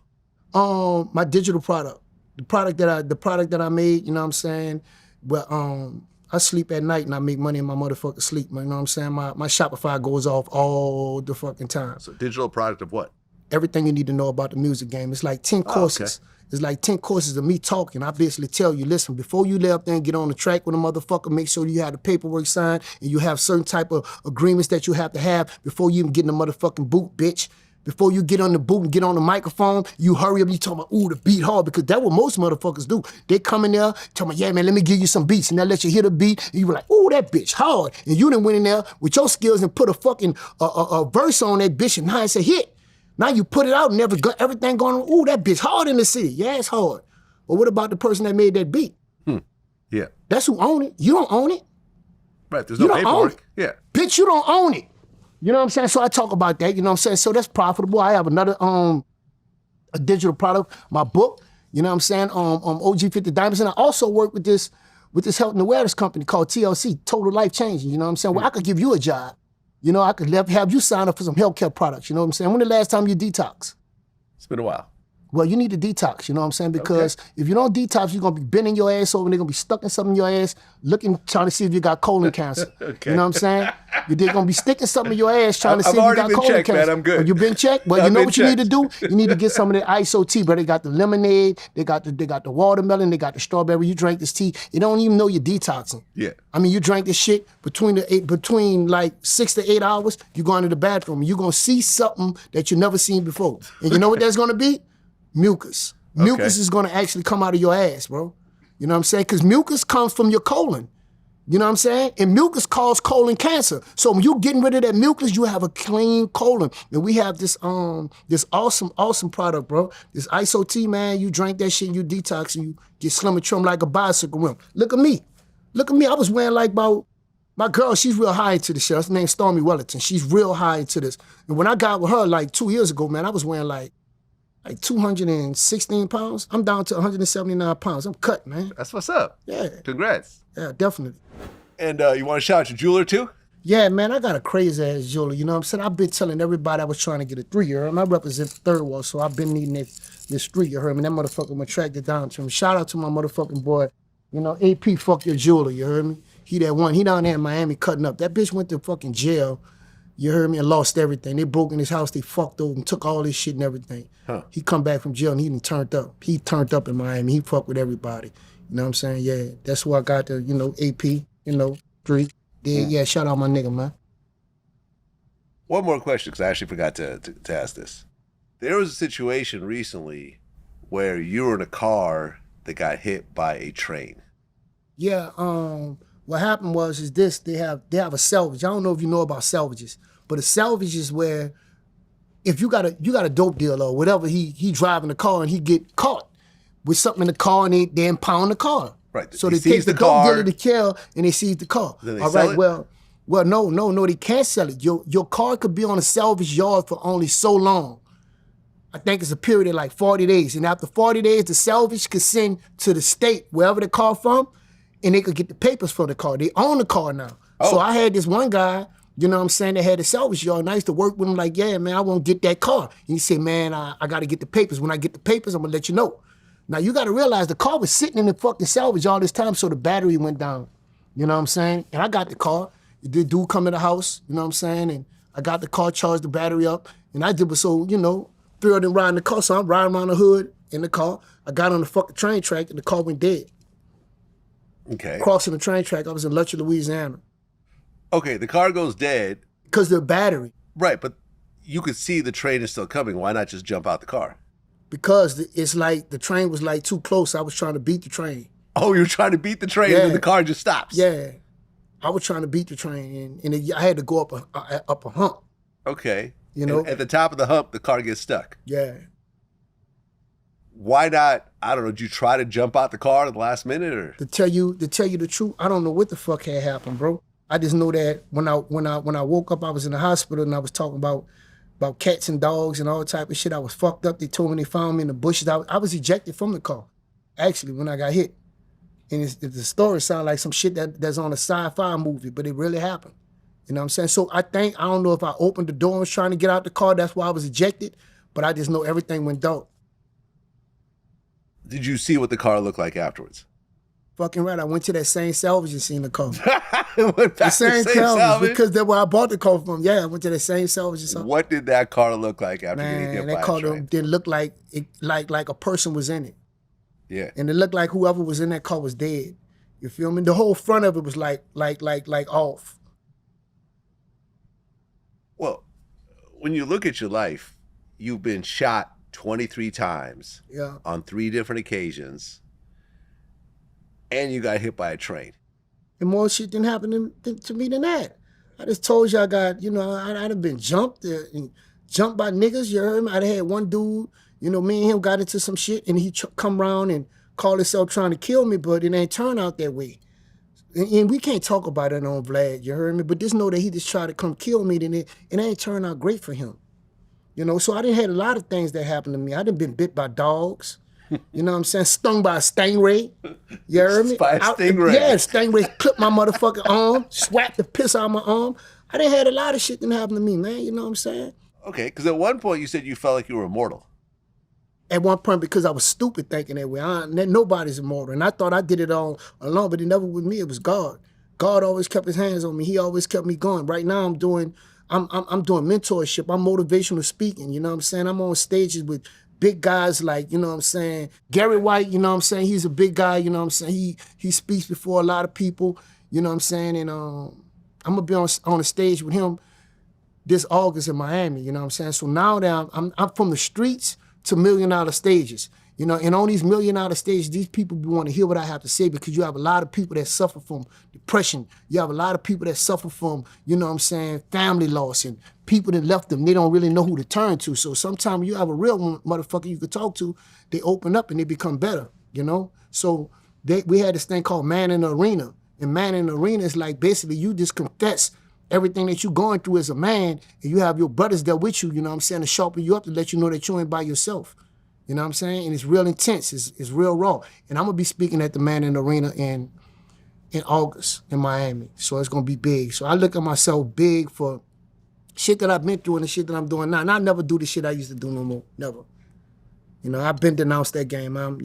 S2: My digital product, the product that I made, you know what I'm saying? But I sleep at night and I make money in my motherfucking sleep, man. You know what I'm saying? My Shopify goes off all the fucking time.
S1: So digital product of what?
S2: Everything you need to know about the music game. It's like 10 courses.
S1: Okay.
S2: It's like 10 courses of me talking. I basically tell you, listen, before you lay up there and get on the track with a motherfucker, make sure you have the paperwork signed and you have certain type of agreements that you have to have before you even get in the motherfucking boot, bitch. Before you get on the boot and get on the microphone, you hurry up, you talking about, ooh, the beat hard, because that's what most motherfuckers do. They come in there, talking about, yeah, man, let me give you some beats, and they'll let you hear the beat, and you be like, ooh, that bitch hard. And you done went in there with your skills and put a fucking a verse on that bitch, and now it's a hit. Now you put it out and everything going on, ooh, that bitch hard in the city. Yeah, it's hard. But what about the person that made that beat?
S1: Yeah.
S2: That's who own it. You don't own it.
S1: Right. There's
S2: You
S1: no
S2: don't own
S1: paperwork.
S2: it.
S1: Yeah.
S2: Bitch, you don't own it. You know what I'm saying? So I talk about that, you know what I'm saying? So that's profitable. I have another a digital product, my book, you know what I'm saying? OG 50 Diamonds. And I also work with this health and awareness company called TLC, Total Life Changing, you know what I'm saying? Well, I could give you a job. You know, I could have you sign up for some healthcare products, you know what I'm saying? When the last time you detox?
S1: It's been a while.
S2: Well, you need to detox, you know what I'm saying? Because if you don't detox, you're going to be bending your ass over and they're going to be stuck in something in your ass, trying to see if you got colon cancer.
S1: Okay.
S2: You know what I'm saying? They're going to be sticking something in your ass trying to see
S1: I've
S2: if you
S1: already
S2: got
S1: been
S2: colon
S1: checked,
S2: cancer.
S1: man. I'm good.
S2: Oh, you been checked? Well, you
S1: I've
S2: know
S1: been
S2: what you need to
S1: checked.
S2: do? You need to get some of the ISO tea, bro. They got the lemonade, they got the watermelon, they got the strawberry. You drink this tea, you don't even know you're detoxing.
S1: Yeah.
S2: I mean, you drank this shit between like 6 to 8 hours, you go into the bathroom, and you're going to see something that you never seen before. And you know what that's going to be? Mucus. Mucus is going to actually come out of your ass, bro. You know what I'm saying? Because mucus comes from your colon. You know what I'm saying? And mucus causes colon cancer. So when you're getting rid of that mucus, you have a clean colon. And we have this awesome product, bro. This ISO tea, man. You drink that shit, you detox, and you get slim and trim like a bicycle rim. Look at me. Look at me. I was wearing like about, my girl, she's real high into this shit. Her name's Stormy Wellington. She's real high into this. And when I got with her like 2 years ago, man, I was wearing like 216 pounds. I'm down to 179 pounds. I'm cut, man.
S1: That's what's up.
S2: Yeah.
S1: Congrats.
S2: Yeah, definitely.
S1: And you want to shout out your jeweler too?
S2: Yeah, man, I got a crazy ass jeweler. You know what I'm saying? I've been telling everybody I was trying to get a 3-year. And I represent Third Wall, so I've been needing this 3-year. Heard me? That motherfucker, I'm gonna track it down to him. Shout out to my motherfucking boy. You know, AP, fuck your jeweler. You heard me? He that one. He down there in Miami cutting up. That bitch went to fucking jail. You heard me? And lost everything. They broke in his house. They fucked over and took all his shit and everything.
S1: Huh. He
S2: He come back from jail and he done turned up. He turned up in Miami. He fucked with everybody. You know what I'm saying? Yeah, that's who I got the, you know, AP, you know, 3. Yeah, shout out my nigga, man.
S1: One more question, because I actually forgot to ask this. There was a situation recently where you were in a car that got hit by a train.
S2: Yeah, what happened was this, they have a salvage. I don't know if you know about salvages, but a salvage is where if you got a dope dealer or whatever, he driving the car and he get caught with something in the car and they impound the car.
S1: Right.
S2: So
S1: He
S2: they take
S1: seized
S2: the
S1: the
S2: dope
S1: car.
S2: dealer to kill and they seize the car.
S1: Then they
S2: All
S1: sell
S2: right,
S1: it?
S2: well, no, they can't sell it. Your car could be on a salvage yard for only so long. I think it's a period of like 40 days. And after 40 days, the salvage could send to the state, wherever the car from, and they could get the papers for the car. They own the car now. So I had this one guy, you know what I'm saying, that had a salvage yard, and I used to work with him like, yeah, man, I want to get that car. And he said, man, I got to get the papers. When I get the papers, I'm going to let you know. Now, you got to realize the car was sitting in the fucking salvage all this time, so the battery went down. You know what I'm saying? And I got the car. The dude come in the house, you know what I'm saying? And I got the car, charged the battery up, and I did was so, you know, thrilled in riding the car, so I'm riding around the hood in the car. I got on the fucking train track, and the car went dead.
S1: Okay.
S2: Crossing the train track, I was in Lutcher, Louisiana.
S1: Okay, the car goes dead.
S2: Because the battery.
S1: Right, but you could see the train is still coming. Why not just jump out the car?
S2: Because it's like the train was like too close. I was trying to beat the train.
S1: Oh, you're trying to beat the train and the car just stops.
S2: Yeah. I was trying to beat the train, and I had to go up a hump.
S1: Okay.
S2: You know?
S1: And at the top of the hump, the car gets stuck.
S2: Yeah.
S1: Why not, I don't know, did you try to jump out the car at the last minute or?
S2: To tell you the truth, I don't know what the fuck had happened, bro. I just know that when I woke up, I was in the hospital and I was talking about cats and dogs and all type of shit. I was fucked up. They told me they found me in the bushes. I was ejected from the car, actually, when I got hit. And the story sounded like some shit that's on a sci-fi movie, but it really happened. You know what I'm saying? So I don't know if I opened the door and was trying to get out the car, that's why I was ejected, but I just know everything went dark.
S1: Did you see what the car looked like afterwards?
S2: Fucking right, I went to that same salvage and seen the car.
S1: Went back
S2: The
S1: to
S2: same salvage, because that's where I bought the car from. Yeah, I went to that same salvage and saw.
S1: What did that car look like after getting
S2: Man,
S1: hit
S2: that
S1: by
S2: car
S1: a train?
S2: didn't look like it, like a person was in it.
S1: Yeah.
S2: And it looked like whoever was in that car was dead. You feel me? The whole front of it was like off.
S1: Well, when you look at your life, you've been shot 23 times
S2: Yeah.
S1: on 3 different occasions, and you got hit by a train.
S2: And more shit didn't happen to me than that. I just told you I got, you know, I'd have been jumped by niggas, you heard me? I'd have had one dude, you know, me and him got into some shit, and he come around and call himself trying to kill me, but it ain't turn out that way. And we can't talk about it on Vlad, you heard me? But just know that he just tried to come kill me, then it ain't turned out great for him. You know, so I done had a lot of things that happened to me. I done been bit by dogs. You know what I'm saying? Stung by a stingray. You heard me?
S1: By a stingray.
S2: Yeah, stingray clipped my motherfucking arm, swapped the piss out of my arm. I done had a lot of shit that happened to me, man. You know what I'm saying?
S1: Okay, because at one point you said you felt like you were immortal.
S2: At one point, because I was stupid thinking that way. Nobody's immortal. And I thought I did it all alone, but it never was me. It was God. God always kept his hands on me. He always kept me going. Right now I'm doing mentorship. I'm motivational speaking. You know what I'm saying? I'm on stages with big guys like, you know what I'm saying, Gary White, you know what I'm saying? He's a big guy, you know what I'm saying? He speaks before a lot of people, you know what I'm saying? And I'm gonna be on a stage with him this August in Miami, you know what I'm saying? So now that I'm from the streets to $1 million stages, you know, and on these $1 million stages, these people want to hear what I have to say, because you have a lot of people that suffer from depression. You have a lot of people that suffer from, you know what I'm saying, family loss, and people that left them, they don't really know who to turn to. So sometimes you have a real motherfucker you could talk to, they open up and they become better, you know? So we had this thing called Man in the Arena. And Man in the Arena is like basically you just confess everything that you're going through as a man, and you have your brothers there with you, you know what I'm saying, to sharpen you up, to let you know that you ain't by yourself. You know what I'm saying? And it's real intense. It's real raw. And I'm going to be speaking at the Man in the Arena in August in Miami. So it's going to be big. So I look at myself big for shit that I've been through and the shit that I'm doing now. And I never do the shit I used to do no more. Never. You know, I've been denounced that game. I'm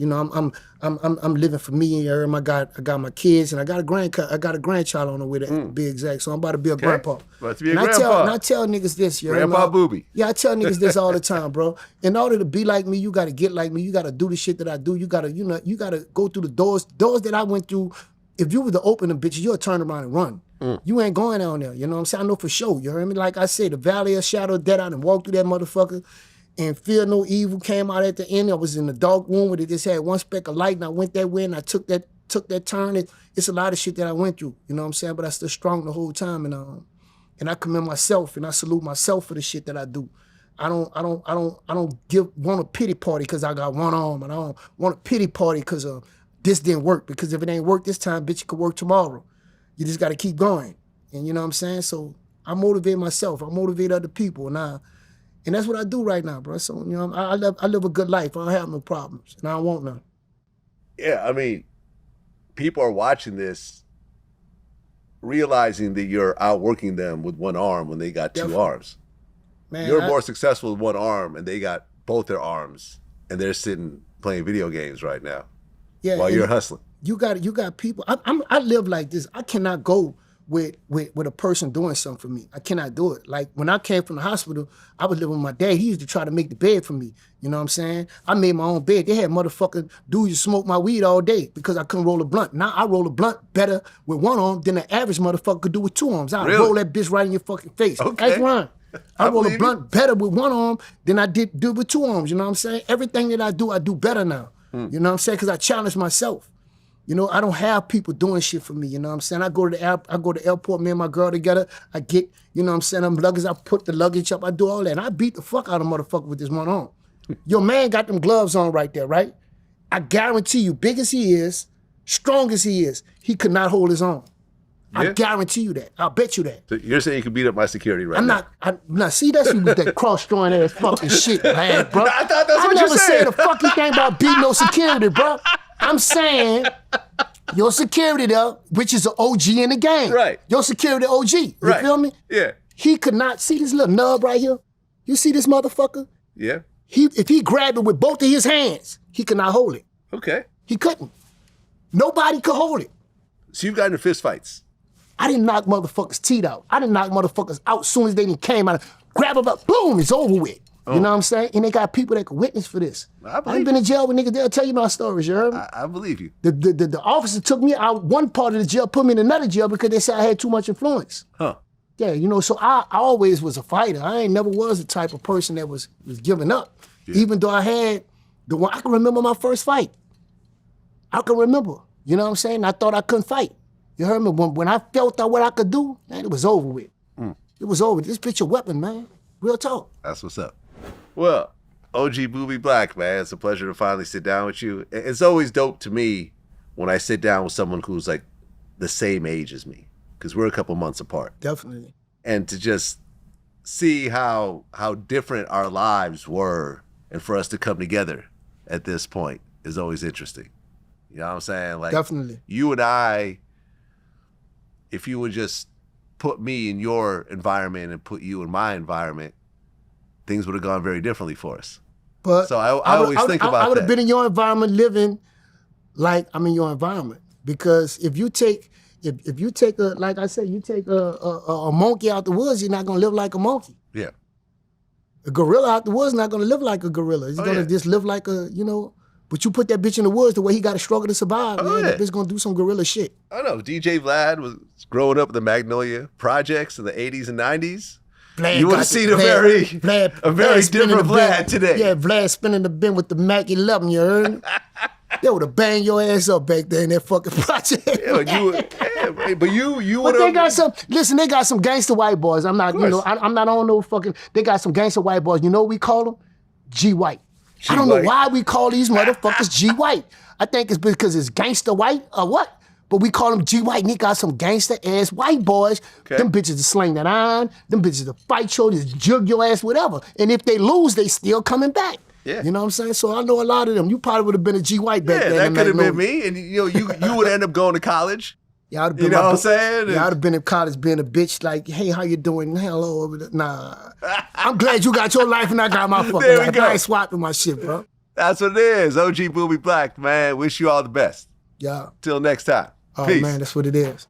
S2: living for me. You heard me? I got my kids, and I got a grandchild on the way to be exact. So I'm about to be a grandpa.
S1: About to be a
S2: and
S1: grandpa.
S2: I tell niggas this, you heard me?
S1: Grandpa Boobie.
S2: Yeah, I tell niggas this all the time, bro. In order to be like me, you gotta get like me. You gotta do the shit that I do. You gotta go through the doors that I went through. If you were to open them bitches, you'll turn around and run. You ain't going down there. You know what I'm saying? I know for sure. You heard me? Like I said, the valley of shadow of death, I done walked through that motherfucker. And fear no evil came out at the end. I was in the dark room where it just had one speck of light, and I went that way, and I took that turn. It's a lot of shit that I went through, you know what I'm saying? But I stood strong the whole time, and I commend myself, and I salute myself for the shit that I do. I don't want a pity party because I got one arm, and I don't want a pity party because this didn't work. Because if it ain't work this time, bitch, it could work tomorrow. You just got to keep going, and you know what I'm saying? So I motivate myself. I motivate other people, and that's what I do right now, bro. So, you know, I live a good life. I don't have no problems, and I don't want none.
S1: Yeah, I mean, people are watching this, realizing that you're outworking them with one arm when they got two arms.
S2: Man,
S1: you're more successful with one arm, and they got both their arms, and they're sitting playing video games right now while you're hustling.
S2: You got people. I live like this. I cannot go with a person doing something for me. I cannot do it. Like when I came from the hospital, I was living with my dad. He used to try to make the bed for me. You know what I'm saying? I made my own bed. They had motherfucking dudes who smoke my weed all day because I couldn't roll a blunt. Now I roll a blunt better with one arm than the average motherfucker could do with two arms. I roll that bitch right in your fucking face.
S1: Okay.
S2: That's Ron. I roll a blunt better with one arm than I did with two arms. You know what I'm saying? Everything that I do better now. You know what I'm saying? Because I challenge myself. You know, I don't have people doing shit for me, you know what I'm saying? I go to the airport, me and my girl together, I get, you know what I'm saying, them luggage, I put the luggage up, I do all that, and I beat the fuck out of a motherfucker with this one arm. Your man got them gloves on right there, right? I guarantee you, big as he is, strong as he is, he could not hold his own. Yeah. I guarantee you that. I'll bet you that.
S1: So you're saying you can beat up my security right now?
S2: I'm not, see, that's you with that cross-drawing ass fucking shit, man, bro.
S1: I thought that's what you said.
S2: I never said a fucking thing about beating no security, bro. I'm saying Your security there, which is an OG in the game.
S1: Right.
S2: Your security OG. You
S1: Right.
S2: feel me?
S1: Yeah.
S2: He could not see this little nub right here. You see this motherfucker?
S1: Yeah.
S2: If he grabbed it with both of his hands, he could not hold it.
S1: Okay.
S2: He couldn't. Nobody could hold it.
S1: So you've gotten into fist fights.
S2: I didn't knock motherfuckers' teeth out. I didn't knock motherfuckers out as soon as they didn't came out. Grab them up, boom, it's over with. You know what I'm saying? And they got people that can witness for this.
S1: I believe
S2: ain't been in jail with niggas, they'll tell you my stories, you heard me?
S1: I believe you.
S2: The officer took me out one part of the jail, put me in another jail because they said I had too much influence.
S1: Huh.
S2: Yeah, you know, so I always was a fighter. I ain't never was the type of person that was giving up. Yeah. Even though I had the one, I can remember my first fight. I can remember, you know what I'm saying? I thought I couldn't fight. You heard me? When I felt out what I could do, man, it was over with. It was over. This bitch a weapon, man. Real talk.
S1: That's what's up. Well, OG Boobie Black, man, it's a pleasure to finally sit down with you. It's always dope to me when I sit down with someone who's like the same age as me, because we're a couple months apart.
S2: Definitely.
S1: And to just see how different our lives were, and for us to come together at this point is always interesting. You know what I'm saying? Like,
S2: definitely.
S1: You and I, if you would just put me in your environment and put you in my environment, things would have gone very differently for us.
S2: But
S1: so I always think about that.
S2: I would have been in your environment living like I'm in your environment. Because if you take a, like I said, you take a monkey out the woods, you're not gonna live like a monkey.
S1: Yeah.
S2: A gorilla out the woods not gonna live like a gorilla. He's gonna just live like a, you know, but you put that bitch in the woods the way he gotta struggle to survive, man, that bitch gonna do some gorilla shit.
S1: I know. DJ Vlad was growing up in the Magnolia projects in the 80s and 90s.
S2: Vlad
S1: you would have seen a very different Vlad today.
S2: Yeah, Vlad spinning the bin with the Mac 11, you heard? They would have banged your ass up back there in that fucking project.
S1: Yeah, but you would have.
S2: They got some. Listen, they got some gangster white boys. I'm not, you know, I'm not on no fucking. They got some gangster white boys. You know what we call them? G white. I don't know why we call these motherfuckers G white. I think it's because it's gangster white or what? But we call them G white. And they got some gangster ass white boys. Okay. Them bitches to sling that iron. Them bitches to fight you, just jug your ass, whatever. And if they lose, they still coming back.
S1: Yeah.
S2: You know what I'm saying? So I know a lot of them. You probably would have been a G white back then.
S1: Yeah, that could have been me. And you would end up going to college.
S2: Yeah, I'd have been,
S1: you know what I'm saying?
S2: Yeah, I'd have been in college being a bitch like, hey, how you doing? Hello. Nah. I'm glad you got your life and I got my fucking life. I ain't swapping my shit, bro.
S1: That's what it is. OG Boobie Black, man. Wish you all the best.
S2: Yeah.
S1: Till next time.
S2: Oh,
S1: Peace.
S2: Man, that's what it is.